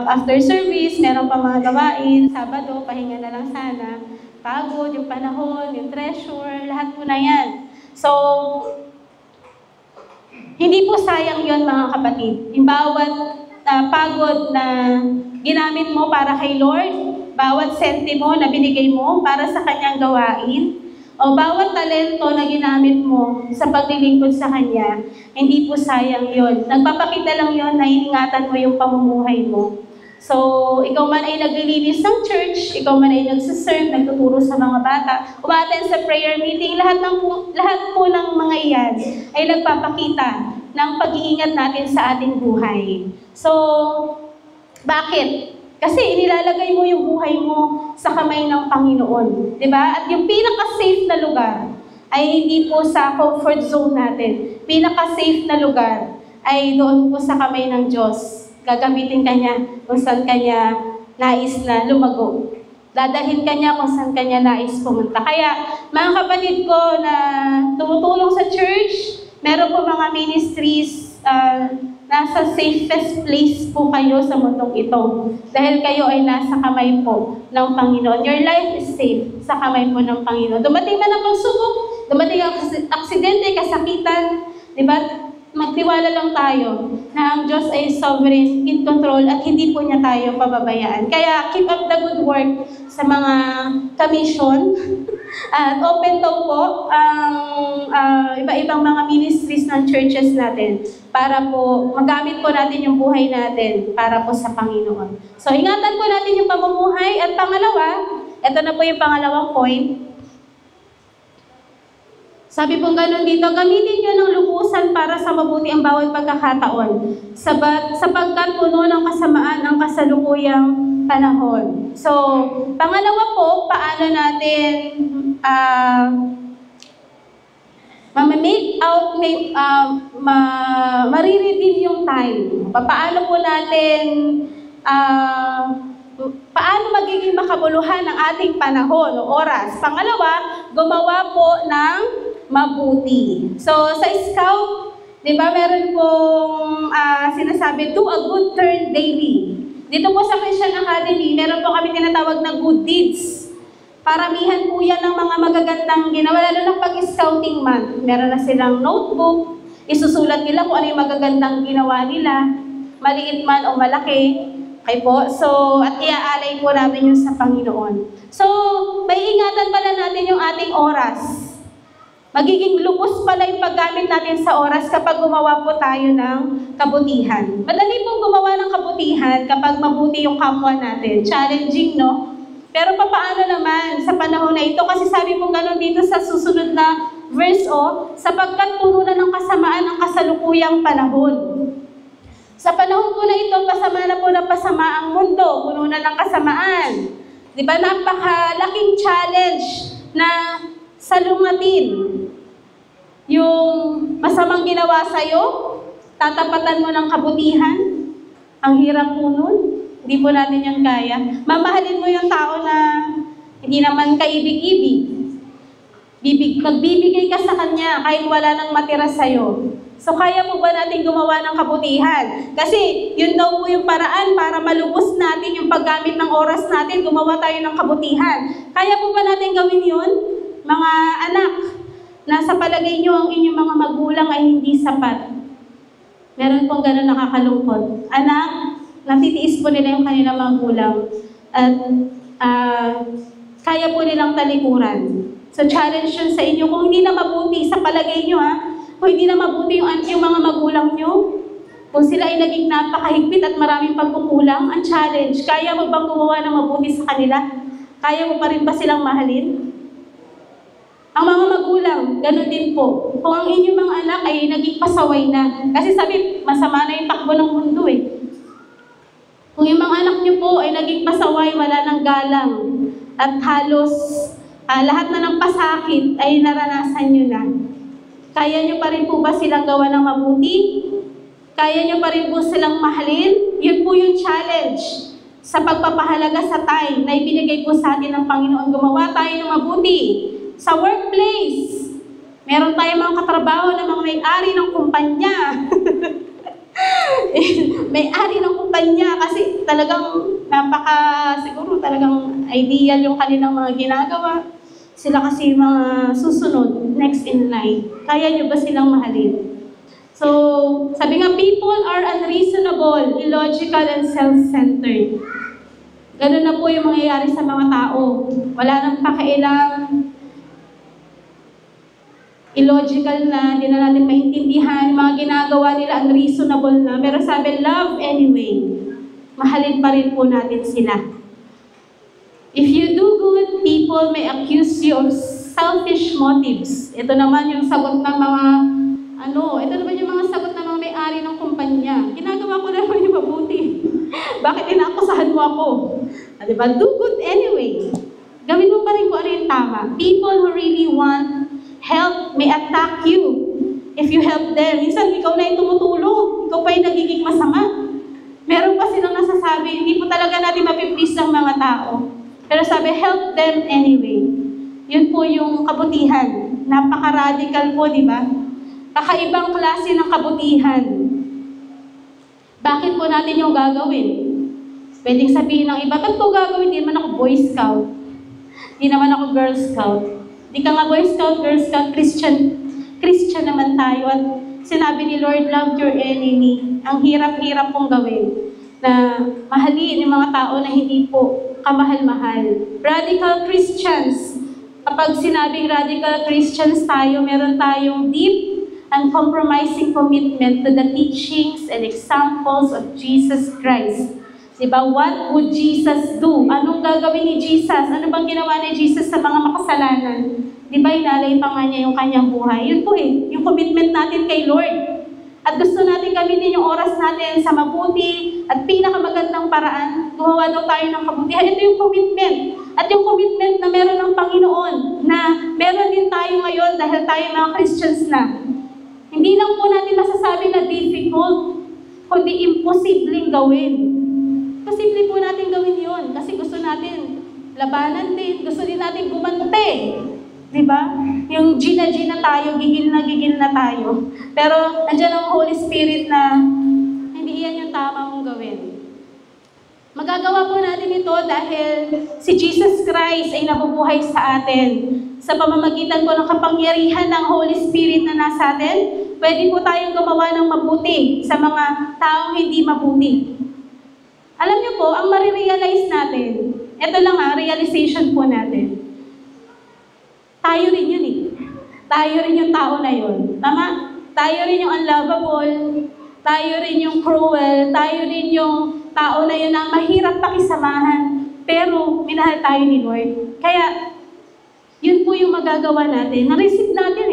After service, meron pa mga gawain. Sabado, pahinga na lang sana. Pagod, yung panahon, yung treasure, lahat po na yan. So, hindi po sayang yon mga kapatid. Yung bawat pagod na ginamit mo para kay Lord, bawat sentimo na binigay mo para sa kanyang gawain, o bawat talento na ginamit mo sa paglilingkod sa Kanya, hindi po sayang yon. Nagpapakita lang yon na iningatan mo yung pamumuhay mo. So, ikaw man ay naglilinis ng church, ikaw man ay nagsiserve, nagtuturo sa mga bata, umaten sa prayer meeting, lahat po ng mga iyan ay nagpapakita ng pag-iingat natin sa ating buhay. So, bakit? Kasi inilalagay mo yung buhay mo sa kamay ng Panginoon. Diba? At yung pinaka-safe na lugar ay hindi po sa comfort zone natin. Pinaka-safe na lugar ay doon po sa kamay ng Diyos. Gagamitin Kanya kung saan Kanya nais na lumago. Dadalhin Kanya kung saan Kanya nais pumunta. Kaya, mga kapatid ko na tumutulong sa church, meron po mga ministries, nasa safest place po kayo sa mundong ito. Dahil kayo ay nasa kamay po ng Panginoon. Your life is safe sa kamay po ng Panginoon. Dumating man ang pagsubok, dumating ang aksidente, kasakitan, di ba? Magtiwala lang tayo na ang Diyos ay sovereign, in control, at hindi po niya tayo pababayaan. Kaya keep up the good work sa mga commission. At open daw po ang iba-ibang mga ministries ng churches natin para po magamit po natin yung buhay natin para po sa Panginoon. So, ingatan po natin yung pamumuhay. At pangalawa, ito na po yung pangalawang point. Sabi pong ganun dito, gamitin nyo ng lubusan para sa mabuti ang bawat pagkakataon, sapagkat puno ng kasamaan ang kasalukuyang panahon. So, pangalawa po, paano natin mariredeem yung time. Paano po natin paano magiging makabuluhan ang ating panahon o oras. Pangalawa, gumawa po ng mabuti. So, sa Scout, di ba, meron pong sinasabi, do a good turn daily. Dito po sa Christian Academy, meron po kami tinatawag na good deeds. Paramihan po yan ng mga magagandang ginawa, lalo ng pag-scouting month. Meron na silang notebook, isusulat nila kung ano yung magagandang ginawa nila, maliit man o malaki. Okay po? So, at iaalay po namin yun sa Panginoon. So, may ingatan pala natin yung ating oras. Magiging lubos pala yung paggamit natin sa oras kapag gumawa po tayo ng kabutihan. Madali pong gumawa ng kabutihan kapag mabuti yung kapwa natin. Challenging, no? Pero papaano naman sa panahon na ito? Kasi sabi pong gano'n dito sa susunod na verse, sapagkat puno na ng kasamaan ang kasalukuyang panahon. Sa panahon po na ito, pasama na po ng pasama ang mundo, puno na ng kasamaan. Di ba, napakalaking challenge na salungatin yung masamang ginawa sa'yo, tatapatan mo ng kabutihan. Ang hirap po nun. Hindi po natin yan kaya. Mamahalin mo yung tao na hindi naman kaibig-ibig. Magbibigay ka sa kanya kahit wala nang matira sa'yo. So, kaya po ba natin gumawa ng kabutihan? Kasi, yun daw po yung paraan para malubos natin yung paggamit ng oras natin, gumawa tayo ng kabutihan. Kaya po ba natin gawin yun? Mga anak, na sa palagay nyo ang inyong mga magulang ay hindi sapat. Meron pong gano'n nakakalungkot. Anak, natitiis po nila yung kanilang magulang. At kaya po nilang talikuran. So, challenge yun sa inyo. Kung hindi na mabuti, sa palagay nyo kung hindi na mabuti yung mga magulang nyo, kung sila ay naging napakahigpit at maraming pagkukulang, ang challenge, kaya mo bang gumawa ng mabuti sa kanila? Kaya mo pa rin ba silang mahalin? Ang mga magulang, gano'n din po. Kung ang inyong mga anak ay naging pasaway na, kasi sabi, masama na yung takbo ng mundo Kung yung mga anak niyo po ay naging pasaway, wala ng galang, at halos lahat na ng pasakit ay naranasan nyo na. Kaya nyo pa rin po ba silang gawa ng mabuti? Kaya nyo pa rin po silang mahalin? Yun po yung challenge sa pagpapahalaga sa time na ibinigay po sa atin ng Panginoon. Gumawa tayo ng mabuti. Sa workplace, meron tayong mga katrabaho na mga may-ari ng kumpanya. May-ari ng kumpanya kasi talagang siguro talagang ideal yung kanilang mga ginagawa. Sila kasi mga susunod, next in line. Kaya nyo ba silang mahalin? So, sabi nga, people are unreasonable, illogical, and self-centered. Ganun na po yung mangyayari sa mga tao. Wala nang pakailang, illogical na, hindi na natin maintindihan, mga ginagawa nila unreasonable na. Pero sabi, love anyway. Mahalin pa rin po natin sila. If you do good, people may accuse you of selfish motives. Ito naman yung sagot ng mga, ito naman yung mga sagot ng mga may-ari ng kumpanya. Ginagawa ko naman yung mabuti. Bakit inaakusahan mo ako? Diba? Do good anyway. Gawin mo pa rin kung ano yung tama. People who really want help may attack you if you help them. Minsan, ikaw na yung tumutulong. Ikaw pa yung nagiging masama. Meron pa silang nasasabi, hindi po talaga natin mapiplease ng mga tao. Pero sabi, help them anyway. Yun po yung kabutihan. Napaka-radical po, di ba? Kakaibang klase ng kabutihan. Bakit po natin yung gagawin? Pwedeng sabihin ng iba, ba't ko gagawin? Hindi naman ako Boy Scout. Hindi naman ako Girl Scout. Hindi ka nga Boy Scout, Girl Scout, Christian naman tayo. At sinabi ni Lord, love your enemy. Ang hirap-hirap pong gawin. Na mahalin yung mga tao na hindi po kamahal-mahal. Radical Christians. Kapag sinabing radical Christians tayo, meron tayong deep and compromising commitment to the teachings and examples of Jesus Christ. Diba? What would Jesus do? Anong gagawin ni Jesus? Ano bang ginawa ni Jesus sa mga makasalanan? Diba, inalay pa nga niya yung kanyang buhay? Yun po yung commitment natin kay Lord. At gusto natin gamitin yung oras natin sa mabuti at pinakamagandang paraan, gumawa daw tayo ng kabutihan. Ito yung commitment. At yung commitment na meron ng Panginoon, na meron din tayo ngayon dahil tayo mga Christians na. Hindi lang po natin masasabi na difficult, kundi imposibleng gawin. Posible po natin gawin yun kasi gusto natin labanan din, gusto din natin gumante. Diba? Yung gina tayo, gigil na tayo. Pero andyan ang Holy Spirit na hindi yan yung tama mong gawin. Magagawa po natin ito dahil si Jesus Christ ay nabubuhay sa atin. Sa pamamagitan po ng kapangyarihan ng Holy Spirit na nasa atin, pwede po tayong gumawa ng mabuti sa mga taong hindi mabuti. Alam niyo po, ang marirealize natin, ito lang realization po natin. Tayo rin yun Tayo rin yung tao na yun. Tama? Tayo rin yung unlovable, tayo rin yung cruel, tayo rin yung tao na yun na mahirap pakisamahan, pero minahal tayo ni Lord. Kaya, yun po yung magagawa natin. Na-receive natin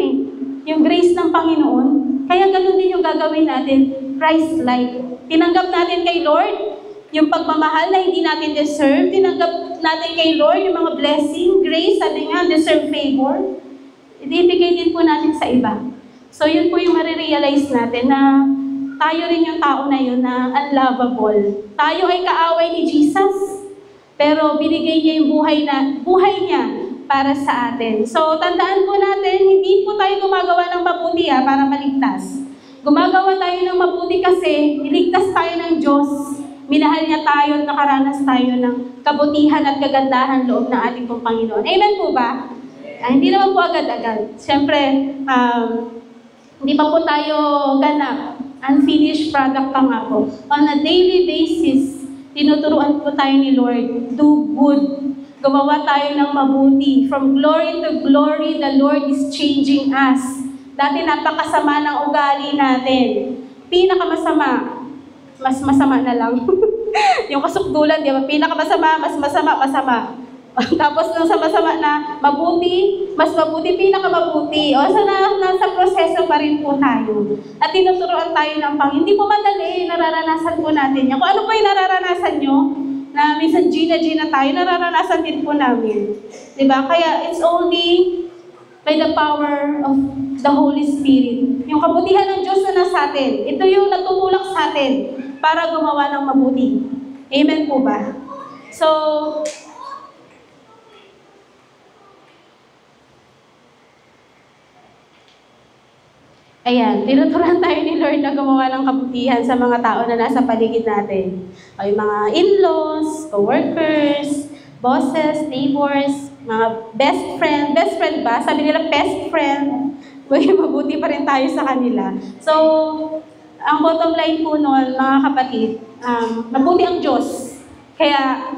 yung grace ng Panginoon. Kaya ganun din yung gagawin natin, Christ-like. Tinanggap natin kay Lord yung pagmamahal na hindi natin deserve. Tinanggap natin kay Lord yung mga blessing, grace, sabi nga, deserve favor. Ibigay din po natin sa iba. So yun po yung marirealize natin na tayo rin yung tao na yun na unlovable. Tayo ay kaaway ni Jesus, pero binigay niya yung buhay niya para sa atin. So tandaan po natin, hindi po tayo gumagawa ng mabuti para maligtas. Gumagawa tayo ng mabuti kasi niligtas tayo ng Diyos. Minahal niya tayo at nakaranas tayo ng kabutihan at kagandahan loob ng ating pong Panginoon. Amen po ba? Hindi naman po agad-agad. Siyempre, hindi pa po tayo ganap. Unfinished product pa nga po. On a daily basis, tinuturuan po tayo ni Lord, do good. Gumawa tayo ng mabuti. From glory to glory, the Lord is changing us. Dati napakasama ng ugali natin. Pinakamasama. Mas masama na lang. Yung kasukdulan, di ba? Pinakamasama, mas masama. Tapos nung sa masama na mabuti, mas mabuti, pinakamabuti. O so nasa proseso pa rin po tayo. At tinuturuan tayo ng Hindi po madali, nararanasan po natin yan. Kung ano po yung nararanasan nyo, na minsan gina tayo, nararanasan din po namin. Diba? Kaya it's only by the power of the Holy Spirit. Yung kabutihan ng Diyos na nasa atin. Ito yung nagtutulak sa atin para gumawa ng mabuti. Amen po ba? So, ayan, tinuturuan tayo ni Lord na gumawa ng kabutihan sa mga tao na nasa paligid natin. O yung mga in-laws, co-workers, bosses, neighbors, mga best friend ba? Sabi nila best friend, mabuti pa rin tayo sa kanila. So, ang bottom line po nun, mga kapatid, mabuti ang Diyos. Kaya,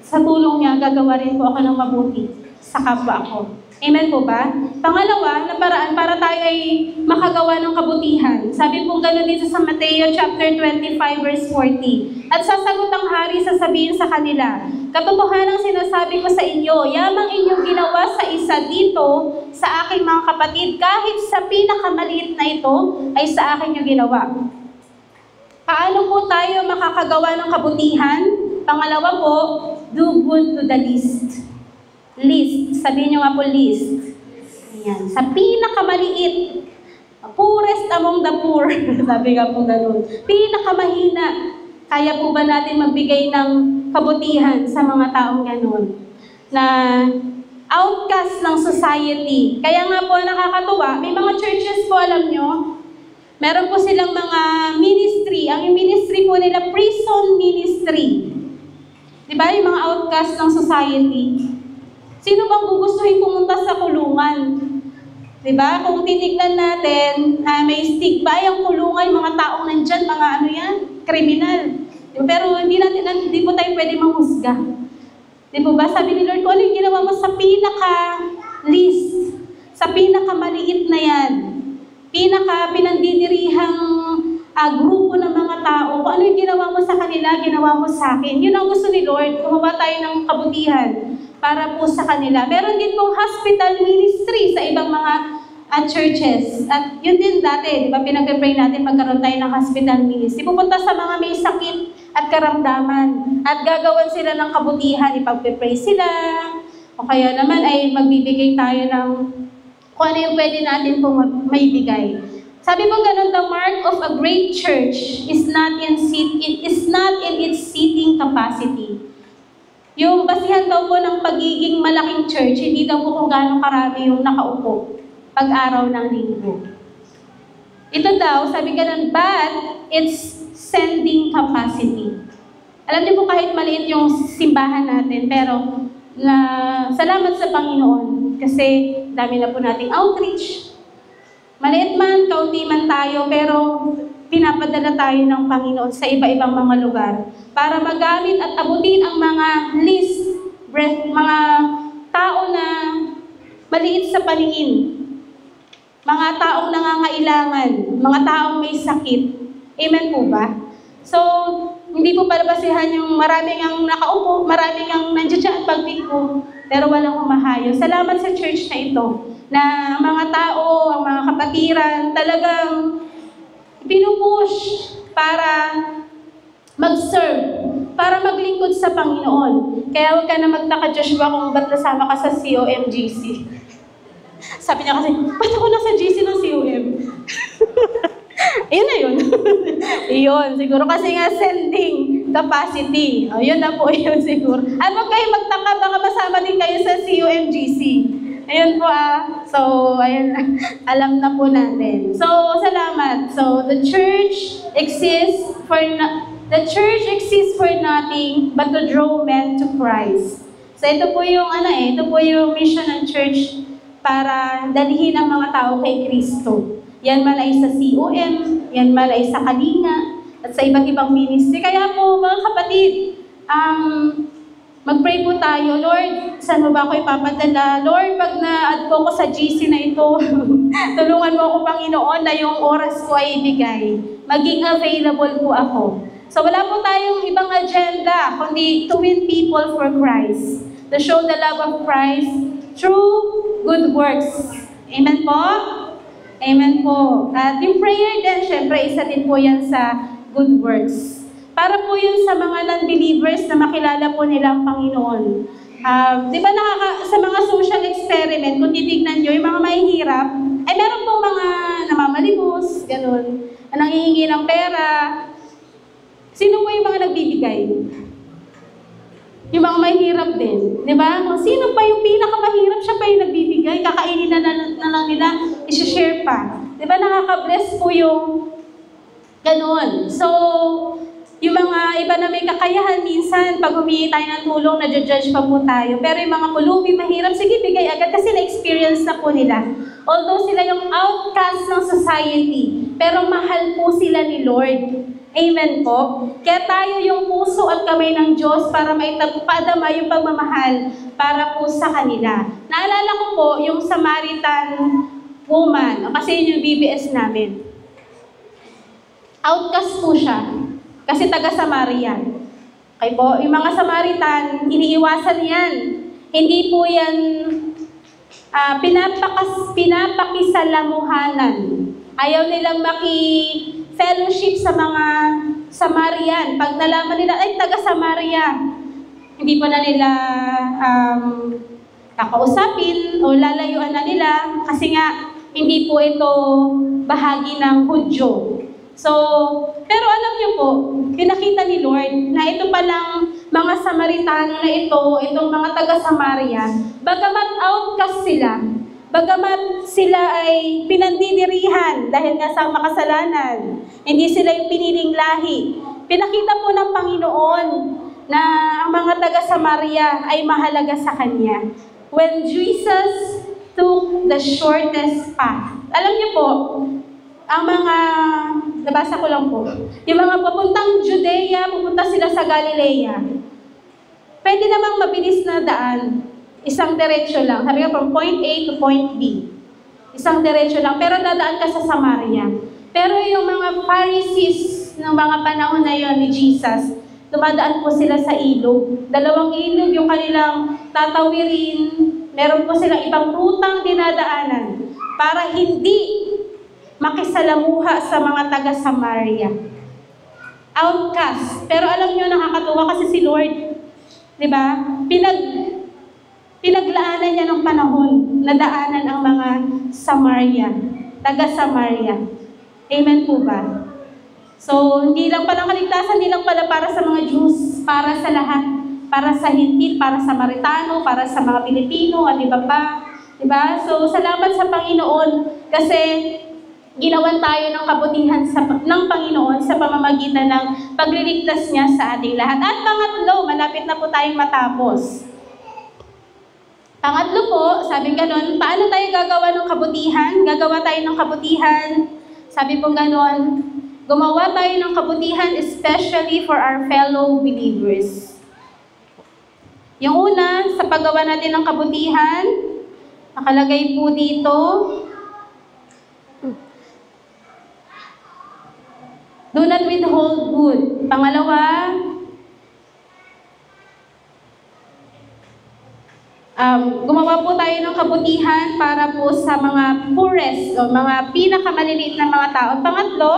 sa tulong niya, gagawa rin po ako ng mabuti sa kapwa ko. Amen po ba? Pangalawa, na paraan para tayo ay makagawa ng kabutihan. Sabi po gano'n dito sa Mateo chapter 25 verse 40. At sasagot ang hari, sasabihin sa kanila, katotohanan sinasabi ko sa inyo, yamang inyong ginawa sa isa dito sa aking mga kapatid, kahit sa pinakamaliit na ito, ay sa akin yung ginawa. Paano po tayo makakagawa ng kabutihan? Pangalawa po, do good to the least. Least. Sabihin nyo nga po least. Ayan. Sa pinakamaliit, poorest among the poor. Sabi nga po ganun. Pinakamahina. Kaya po ba natin magbigay ng kabutihan sa mga taong ganun? Na outcast ng society. Kaya nga po nakakatuwa, may mga churches po, alam nyo, meron po silang mga ministry. Ang ministry po nila, prison ministry. Diba? Yung mga outcast ng society. Sino bang gugustuhin pumunta sa kulungan? Diba? Kung titignan natin, may stigma yung kulungan, mga taong nandyan, mga kriminal. Diba? Pero hindi po tayo pwede manghusga. Diba ba? Sabi ni Lord, kung ano yung ginawa mo sa pinaka-least, sa pinaka-maliit na yan, pinaka-pinandidirihang grupo ng mga tao. Kung ano yung ginawa mo sa kanila, ginawa mo sa akin. Yun ang gusto ni Lord. Gumawa tayo ng kabutihan para po sa kanila. Meron din pong hospital ministry sa ibang mga churches. At yun din dati, di ba, pinag-pray natin magkaroon tayo ng hospital ministry. Pupunta sa mga may sakit at karamdaman. At gagawan sila ng kabutihan, ipag-pray sila. O kaya naman ay magbibigay tayo ng kung ano yung pwede natin pong maibigay. Sabi mo ganun, the mark of a great church is not in its seating capacity. Yung basihan daw po ng pagiging malaking church, hindi daw po kung gaano karami yung nakaupo pag-araw ng linggo. Ito daw, sabi ganun, but its sending capacity. Alam niyo po kahit maliit yung simbahan natin, pero salamat sa Panginoon kasi dami na po nating outreach. Maliit man, kaunti man tayo, pero pinapadala tayo ng Panginoon sa iba-ibang mga lugar para magamit at abutin ang mga mga tao na maliit sa paningin, mga taong nangangailangan, mga taong may sakit. Amen po ba? So, hindi po palabasihan yung maraming ang nakaupo, maraming ang nandiyan dyan at pagtingko, pero walang humahayo. Salamat sa church na ito, na ang mga tao, ang mga kapatiran, talagang pinupush para mag-serve, para maglingkod sa Panginoon. Kaya huwag ka na magtaka, Joshua, kung ba't nasama ka sa COMGC. Sabi niya kasi, ba't ako nasa GC ng COM? Ayun na yun. Iyon, siguro kasi nga sending capacity. O, yun na po yun siguro. At huwag kayo magtaka, baka masama din kayo sa COMGC. Ayun po So, ayun, alam na po natin. So, salamat. So, the church exists for nothing but to draw men to Christ. So, ito po yung ito po yung mission ng church para dalhin ang mga tao kay Kristo. Yan man ay sa COM, yan man ay sa Kalinga, at sa iba't ibang ministry. Kaya po, mga kapatid, mag-pray po tayo, Lord, saan mo ba ako ipapadala? Lord, pag na-add ko sa GC na ito, tulungan mo ako, Panginoon, na yung oras ko ay ibigay. Maging available po ako. So wala po tayong ibang agenda, kundi to win people for Christ. To show the love of Christ through good works. Amen po? Amen po. At yung prayer din, syempre, isa din po yan sa good works. Para po yun sa mga non-believers na makilala po nila ang Panginoon. Di ba sa mga social experiment, kung titignan nyo, yung mga mahihirap, ay meron pong mga namamalimos, ganun, nangihingi ng pera. Sino po yung mga nagbibigay? Yung mga mahirap din. Di ba? Kung sino pa yung pinakamahirap, siya pa yung nagbibigay. Kakainin na lang nila, isi-share pa. Di ba? Nakaka-bless po yung ganun. So, yung mga iba na may kakayahan, minsan, pag humingi tayo ng tulong, na-judge pa po tayo. Pero yung mga pulubi, mahirap, sige, bigay agad kasi na-experience na po nila. Although sila yung outcast ng society, pero mahal po sila ni Lord. Amen po. Kaya tayo yung puso at kamay ng Diyos para maitagpadama yung pagmamahal para po sa kanila. Naalala ko po yung Samaritan woman, kasi yun yung BBS namin. Outcast po siya. Kasi taga Samaria. Okay po, yung mga Samaritan, iniiwasan yan. Hindi po yan pinapakisalamuhanan. Ayaw nilang fellowship sa mga Samarian. Pag nalaman nila, ay taga Samaria, hindi pa na nila kakausapin o lalayuan na nila kasi nga hindi po ito bahagi ng Hudyo. So, pero alam niyo po, pinakita ni Lord na ito palang mga Samaritano na itong mga taga-Samaria, bagamat outcast sila, bagamat sila ay pinandidirihan dahil nga sa makasalanan, hindi sila yung piniling lahi. Pinakita po ng Panginoon na ang mga taga-Samaria ay mahalaga sa Kanya. When Jesus took the shortest path, alam niyo po, ang mga, nabasa ko lang po, yung mga papuntang Judea, pupunta sila sa Galilea, pwede namang mabilis na daan, isang diretsyo lang. Sabi nga, from point A to point B. Isang diretsyo lang, pero dadaan ka sa Samaria. Pero yung mga Pharisees ng mga panahon na yon ni Jesus, dumadaan po sila sa ilog. 2 ilog yung kanilang tatawirin. Meron po silang ibang rutang dinadaanan para hindi makisalamuha sa mga taga-Samaria. Outcast. Pero alam nyo, nakakatuwa kasi si Lord, di ba? Pinaglaanan niya ng panahon na daanan ang mga Samaria, taga-Samaria. Amen po ba? So, hindi lang pala kaligtasan, hindi lang pala para sa mga Jews, para sa lahat, para sa Hintil, para sa Samaritano, para sa mga Pilipino, at iba pa. Diba? So, salamat sa Panginoon kasi ginawan tayo ng kabutihan ng Panginoon sa pamamagitan ng pagliligtas niya sa ating lahat. At pangatlo, malapit na po tayong matapos. Pangatlo po, sabi ganon, paano tayo gagawa ng kabutihan? Gagawa tayo ng kabutihan. Sabi po ganon, gumawa tayo ng kabutihan especially for our fellow believers. Yung una, sa paggawa natin ng kabutihan, nakalagay po dito, do not withhold good. Pangalawa, gumawa po tayo ng kabutihan para po sa mga poorest o mga pinakamaliliit na mga tao. Pangatlo,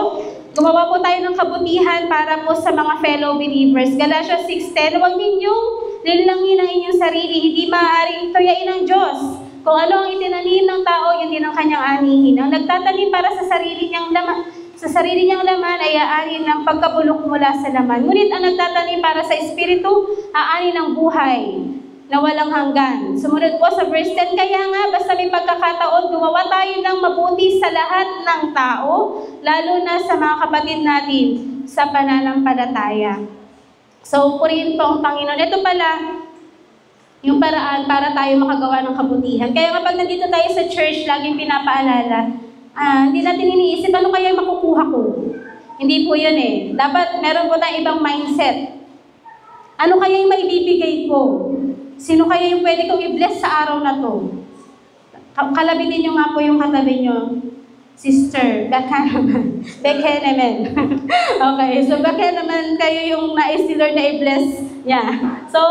gumawa po tayo ng kabutihan para po sa mga fellow believers. Galatians 6:10, huwag ninyong linlangin ang inyong sarili, hindi maaaring tuyain ng Diyos. Kung ano ang itinanim ng tao, yun din ang kanyang anihin. Ang nagtatanim para sa sarili niyang laman ay aanin ng pagkabulok mula sa laman. Ngunit ang nagtatanim para sa espiritu, aanin ng buhay na walang hanggan. Sumunod po sa verse 10, kaya nga, basta may pagkakataon, gumawa tayo ng mabuti sa lahat ng tao, lalo na sa mga kapatid natin sa pananampalataya. So, purihin po ang Panginoon. Ito pala, yung paraan para tayo makagawa ng kabutihan. Kaya kapag nandito tayo sa church, laging pinapaalala, hindi natin iniisip, ano kaya yung makukuha ko? Hindi po yun eh. Dapat meron po tayong ibang mindset. Ano kaya yung maibibigay ko? Sino kaya yung pwede kong i-bless sa araw na to? Kalabitin nyo nga po yung katabi nyo. Sister, baka naman. Beke naman. Okay, so baka naman kayo yung nais ni Lord na i-bless niya. So,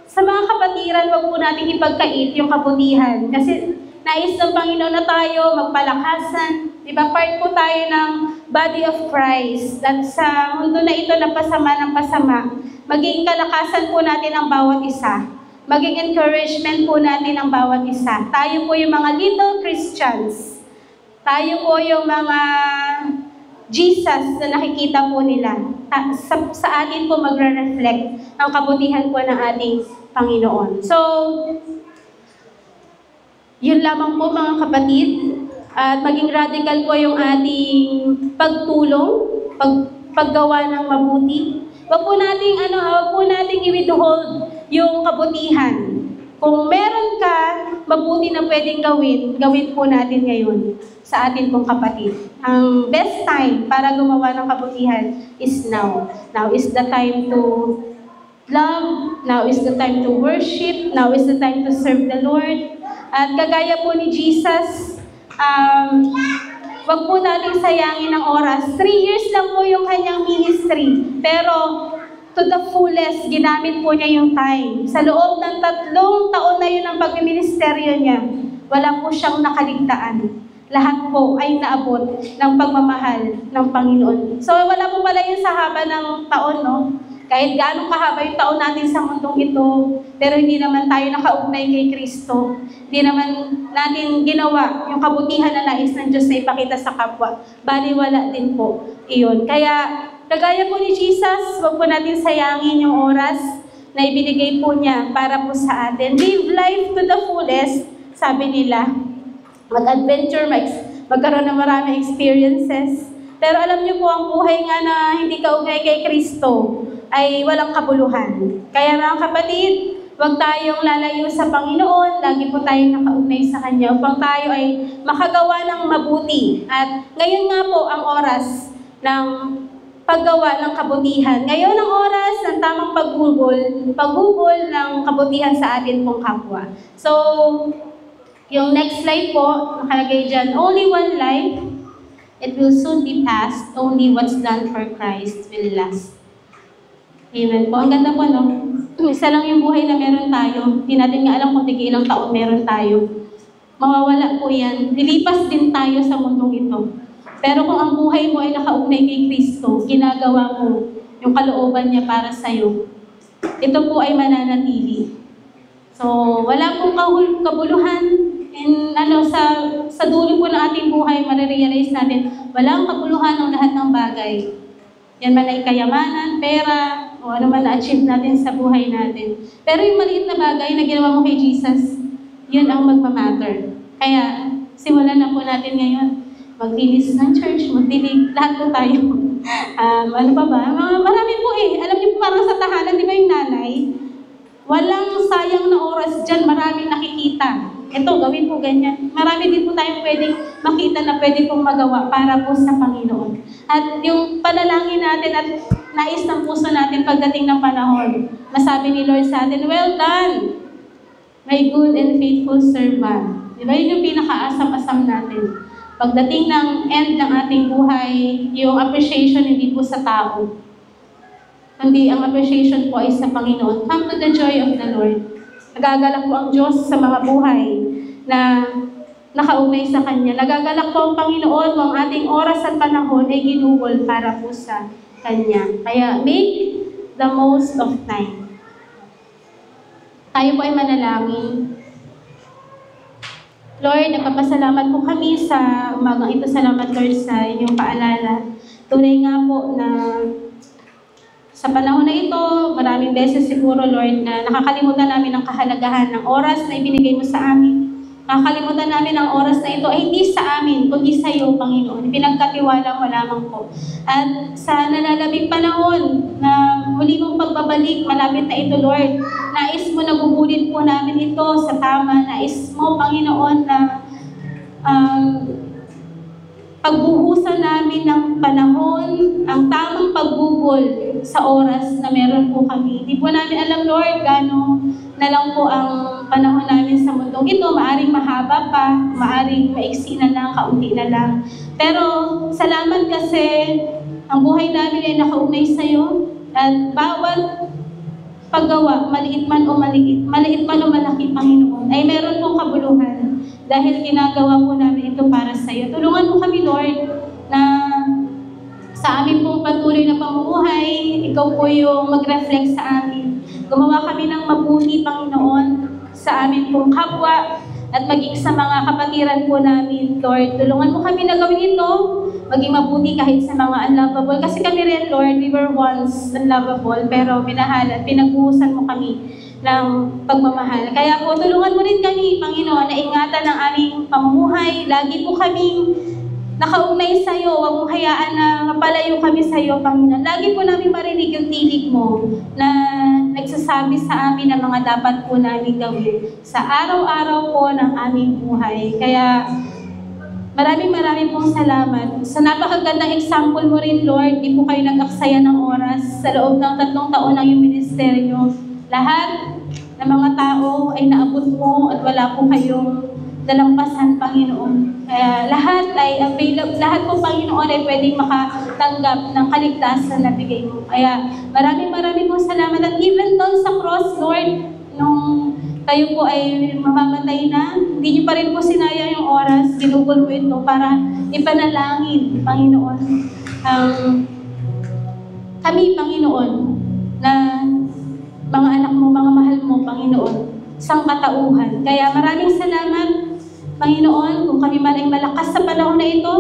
sa mga kapatiran, wag po natin ipagkait yung kabutihan. Kasi nais ng Panginoon na tayo magpalakasan. Diba, part po tayo ng body of Christ. At sa mundo na ito na pasama ng pasama, maging kalakasan po natin ang bawat isa. Maging encouragement po natin ang bawat isa. Tayo po yung mga little Christians. Tayo po yung mga Jesus na nakikita po nila. Sa atin po magre-reflect ang kabutihan po ng ating Panginoon. So, yun lamang po mga kapatid. At maging radical po yung ating pagtulong, paggawa ng mabuti. Wag po nating i-withhold yung kabutihan. Kung meron ka mabuti na pwedeng gawin po natin ngayon sa atin pong kapatid. Ang best time para gumawa ng kabutihan is now. Now is the time to love. Now is the time to worship. Now is the time to serve the Lord. At kagaya po ni Jesus, wag po natin sayangin ang oras. 3 years lang po yung kanyang ministry. Pero to the fullest, ginamit po niya yung time. Sa loob ng 3 taon na yun ang pagministeryo niya, wala po siyang nakaligtaan. Lahat po ay naabot ng pagmamahal ng Panginoon. So wala po pala yun sa haba ng taon, no? Kahit gaano kahaba yung taon natin sa mundong ito, pero hindi naman tayo nakaugnay kay Kristo. Hindi naman natin ginawa yung kabutihan na nais ng Diyos na ipakita sa kapwa. Baliwala din po iyon. Kaya, kagaya po ni Jesus, huwag po natin sayangin yung oras na ibinigay po niya para po sa atin. Live life to the fullest, sabi nila. Mag-adventure, magkaroon ng maraming experiences. Pero alam niyo po, ang buhay nga na hindi kaugnay kay Kristo ay walang kabuluhan. Kaya mga kapatid, huwag tayong lalayo sa Panginoon, lagi po tayong nakaugnay sa Kanya upang tayo ay makagawa ng mabuti. At ngayon nga po ang oras ng paggawa ng kabutihan. Ngayon ang oras ng tamang paggugol ng kabutihan sa atin pong kapwa. So, yung next slide po, nakalagay dyan, only one life. It will soon be past. Only what's done for Christ will last. Amen po. Ang ganda po, no? Isa lang yung buhay na meron tayo. Hindi natin nga alam kung tigi ilang taon meron tayo. Mawawala po yan. Lilipas din tayo sa mundong ito. Pero kung ang buhay mo ay nakaugnay kay Kristo, ginagawa mo yung kalooban niya para sa'yo, ito po ay mananatili. So, wala pong kabuluhan. And sa dulo po ng ating buhay, marirealize natin, walang kabuluhan ng lahat ng bagay. Yan man ay kayamanan, pera, o ano man na-achieve natin sa buhay natin. Pero yung maliit na bagay na ginawa mo kay Jesus, yun ang magmamatter. Kaya, simulan na po natin ngayon. Maglinis ng church, magdilig, lahat po tayo. Ano pa ba? Marami po eh. Alam niyo po parang sa tahanan, di ba yung nanay? Walang sayang na oras dyan, maraming nakikita. Ito, gawin po ganyan. Marami din po tayong pwedeng makita na pwede pong magawa para po sa Panginoon. At yung panalangin natin at nais ng puso natin pagdating ng panahon, masabi ni Lord sa atin, well done, my good and faithful servant. Di ba? Yun yung pinakaasam-asam natin. Pagdating ng end ng ating buhay, yung appreciation hindi po sa tao, kundi ang appreciation po ay sa Panginoon. Come to the joy of the Lord. Nagagalak po ang Diyos sa mga buhay na nakaugnay sa Kanya. Nagagalak po ang Panginoon kung ang ating oras at panahon ay ginugol para po sa Kanya. Kaya make the most of time. Tayo po ay manalangin. Lord, nagpapasalamat po kami sa umagang ito. Salamat, Lord, sa inyong paalala. Tunay nga po na sa panahon na ito, maraming beses siguro, Lord, na nakakalimutan namin ang kahalagahan ng oras na ibinigay mo sa amin. Nakakalimutan namin ang oras na ito ay hindi sa amin, kundi sa iyo, Panginoon. Pinagkatiwala mo lamang po. At sa nalalabing panahon na muli mong pagbabalik, malapit na ito, Lord, nais mo na gugulit po namin ito sa tama. Nais mo, Panginoon, na pagbuhusan namin ng panahon, ang tamang pagbubol sa oras na meron po kami. Hindi po namin alam, Lord, gano'n na lang po ang panahon namin sa mundong ito. Maaring mahaba pa, maaring maiksi na lang, kaunti na lang. Pero salamat kasi ang buhay namin ay nakaugnay sa iyo at bawat paggawa, maliit man o malaki, Panginoon, ay meron pong kabuluhan dahil ginagawa po namin ito para sa iyo. Tulungan mo kami, Lord, na sa amin pong patuloy na pamumuhay, ikaw po yung mag-reflect sa amin. Gumawa kami ng mabuti, Panginoon, sa amin pong kapwa at maging sa mga kapatiran po namin, Lord. Tulungan mo kami na gawin ito, maging mabuti kahit sa mga unlovable. Kasi kami rin, Lord, we were once unlovable, pero minahal at pinag-uusan mo kami ng pagmamahal. Kaya po, tulungan mo rin kami, Panginoon, na ingatan ang aming pamumuhay. Lagi po kaming nakaugnay sa iyo. Huwag mong hayaan na mapalayo kami sa iyo, Panginoon. Lagi po namin marinig yung tinig mo na nagsasabi sa amin ng mga dapat po namin gawin sa araw-araw po ng aming buhay. Kaya maraming pong salamat. Sa napakagandang example mo rin, Lord, di po kayo nag-aksaya ng oras sa loob ng 3 taon ng iyong ministeryo. Lahat ng mga tao ay naabot mo at wala po kayong dalampasan, Panginoon. Kaya lahat ay available, lahat po, Panginoon, ay pwedeng makatanggap ng kaligtasan na bigay mo. Kaya maraming pong salamat. At even doon sa cross, Lord, nung kayo po ay mamamatay na, hindi niyo pa rin po sinaya yung oras, ginugol mo ito para ipanalangin, Panginoon. Kami, Panginoon, na mga anak mo, mga mahal mo, Panginoon, sangkatauhan. Kaya maraming salamat, Panginoon, kung kami man ay malakas sa panahon na ito,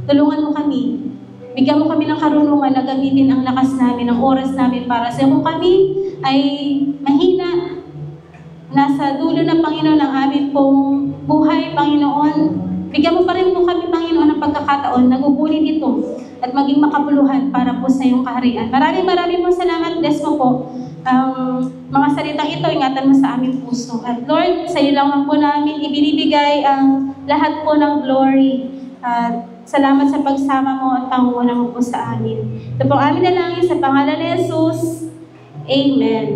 tulungan mo kami. Bigyan mo kami ng karunungan na gamitin ang lakas namin, ang oras namin para sa iyo. Kung kami ay mahina, nasa dulo ng Panginoon ang aming pong buhay, Panginoon, bigyan mo pa rin po kami, Panginoon, ng pagkakataon na gugunin ito at maging makabuluhan para po sa iyong kaharian. Maraming pong salamat. Bless mo po ang mga salitang ito, ingatan mo sa aming puso. At Lord, sa iyo lang po namin ibinibigay ang lahat po ng glory. At salamat sa pagsama mo at pangunguna mo po sa amin. Ito po amin na lang sa pangalan ni Jesus. Amen.